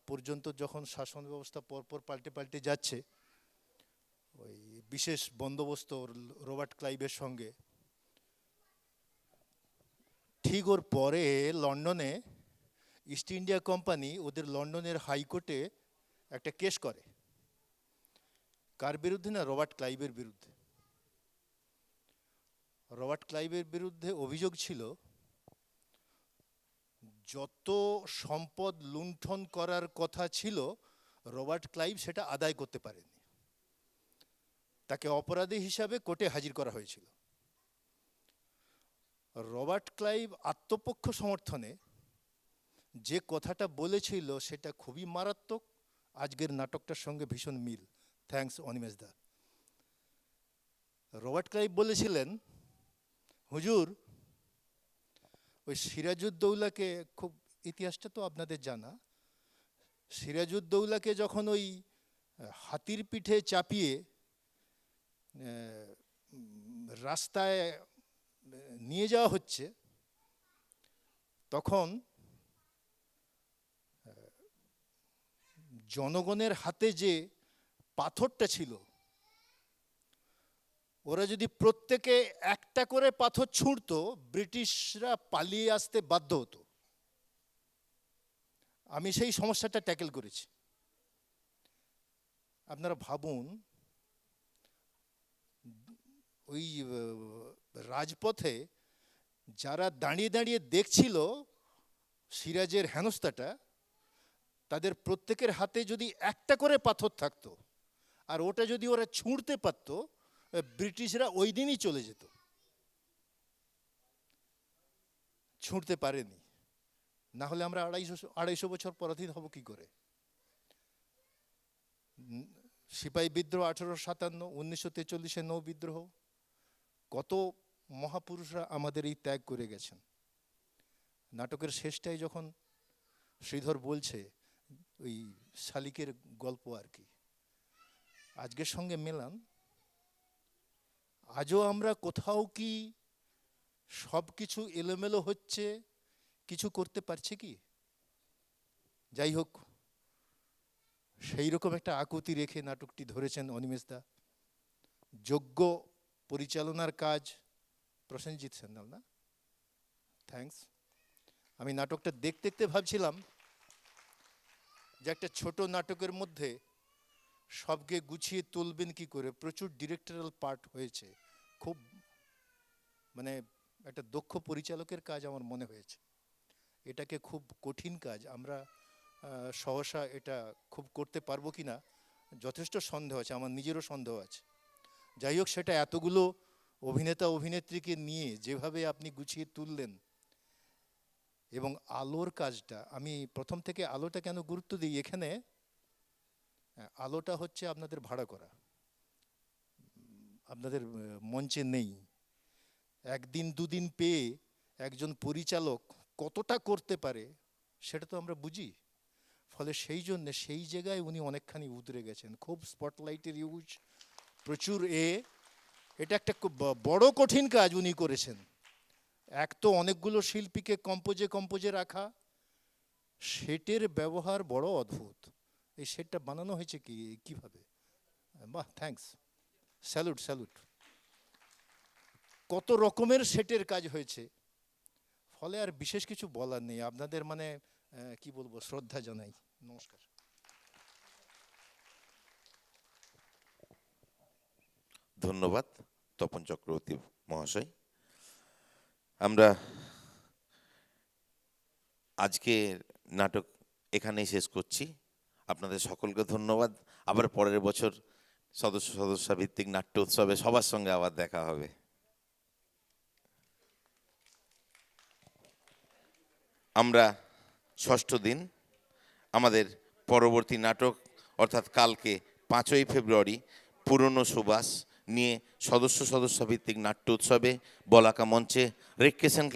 পর্যন্ত যখন শাসন ব্যবস্থা পরপর পাল্টে যাচ্ছে, ওই বিশেষ বন্দোবস্ত রবার্ট ক্লাইভের সঙ্গে, ঠিক ওর পরে লন্ডনে ইস্ট ইন্ডিয়া কোম্পানি ওদের লন্ডনের হাইকোর্টে একটা কেস করে। কার বিরুদ্ধে? না, রবার্ট ক্লাইভের বিরুদ্ধে। রবার্ট ক্লাইভের বিরুদ্ধে অভিযোগ ছিল যত সম্পদ লুণ্ঠন করার কথা ছিল রবার্ট ক্লাইভ সেটা আদায় করতে পারেনি। তাকে অপরাধী হিসাবে কোর্টে হাজির করা হয়েছিল। রবার্ট ক্লাইভ আত্মপক্ষ সমর্থনে যে কথাটা বলেছিল সেটা খুবই মারাত্মক, আজকের নাটকটার সঙ্গে ভীষণ মিল। থ্যাঙ্কস অনিমেষ দা। রবার্ট ক্লাইভ বলেছিলেন, হুজুর ওই সিরাজউদ্দৌলাকে, খুব ইতিহাসটা তো আপনাদের জানা, সিরাজউদ্দৌলাকে যখন ওই হাতির পিঠে চাপিয়ে রাস্তায় নিয়ে যাওয়া হচ্ছে, তখন জনগণের হাতে যে পাথরটা ছিল, ওরা যদি প্রত্যেকে একটা করে পাথর ছুঁড়তো, ব্রিটিশরা পালিয়ে আসতে বাধ্য হতো। আমি সেই সমস্যাটা ট্যাকেল করেছি। আপনারা ভাবুন, ওই রাজপথে যারা দাঁড়িয়ে দাঁড়িয়ে দেখছিল সিরাজের হেনস্থাটা, তাদের প্রত্যেকের হাতে যদি একটা করে পাথর থাকতো, আর ওটা যদি ওরা ছুঁড়তে পারতো, ব্রিটিশরা ওই দিনই চলে যেত। ছুঁড়তে পারেনি, না হলে আমরা 250 বছর পরাধীন হব কি করে? সিপাহী বিদ্রোহ 1857, 1943 নৌ বিদ্রোহ, কত মহাপুরুষরা আমাদের এই ত্যাগ করে গেছেন। নাটকের শেষটায় যখন শ্রীধর বলছে ওই শালিকের গল্প আর কি, আজকের সঙ্গে মেলান, আজও আমরা কোথাও কি সব কিছু এলোমেলো হচ্ছে, কিছু করতে পারছি কি? যাই হোক, সেই রকম একটা আকুতি রেখে নাটকটি ধরেছেন অনিমেষ দা। যোগ্য পরিচালনার কাজ প্রসেনজিৎ সান্যাল, না? থ্যাঙ্কস। আমি নাটকটা দেখতে দেখতে ভাবছিলাম যে একটা ছোট নাটকের মধ্যে সবকে গুছিয়ে তুলবেন কি করে। প্রচুর ডিরেক্টরাল পার্ট হয়েছে, খুব মানে একটা দক্ষ পরিচালকের কাজ আমার মনে হয়েছে। এটাকে খুব কঠিন কাজ, আমরা সহসা এটা খুব করতে পারবো কি না যথেষ্ট সন্দেহ আছে, আমার নিজেরও সন্দেহ আছে। যাই হোক, সেটা এতগুলো অভিনেতা অভিনেত্রীকে নিয়ে যেভাবে আপনি গুছিয়ে তুললেন, এবং আলোর কাজটা, আমি প্রথম থেকে আলোটা কেন গুরুত্ব দিই, এখানে আলোটা হচ্ছে আপনাদের ভাড়া করা, আপনাদের মঞ্চে নেই। একদিন দুদিন পেয়ে একজন পরিচালক কতটা করতে পারে সেটা তো আমরা বুঝি। ফলে সেই জন্যে সেই জায়গায় উনি অনেকখানি উতরে গেছেন। খুব স্পটলাইটের ইউজ, প্রচুর এটা একটা খুব বড় কঠিন কাজ উনি করেছেন। এক তো অনেকগুলো শিল্পীকে কম্পোজে রাখা, সেটের ব্যবহার বড় অদ্ভুত। এই সেটটা বানানো হয়েছে কিভাবে? বাহ, থ্যাঙ্কস, স্যালুট। কত রকমের সেটের কাজ হয়েছে, ফলে আর বিশেষ কিছু বলার নেই। আপনাদের মানে কি বলবো, শ্রদ্ধা জানাই। নমস্কার। ধন্যবাদ তপন চক্রবর্তী মহাশয়। আমরা আজকে নাটক এখানেই শেষ করছি। আপনাদের সকলকে ধন্যবাদ। আবার পরের বছর সদস্য ভিত্তিক নাট্য উৎসবে সবার সঙ্গে আবার দেখা হবে। আমরা ষষ্ঠ দিন আমাদের পরবর্তী নাটক, অর্থাৎ কালকে 5ই ফেব্রুয়ারি পুরনো সুবাস নিয়ে সদস্য ভিত্তিক নাট্য উৎসবে বলাকা মঞ্চে রেক্কেসেন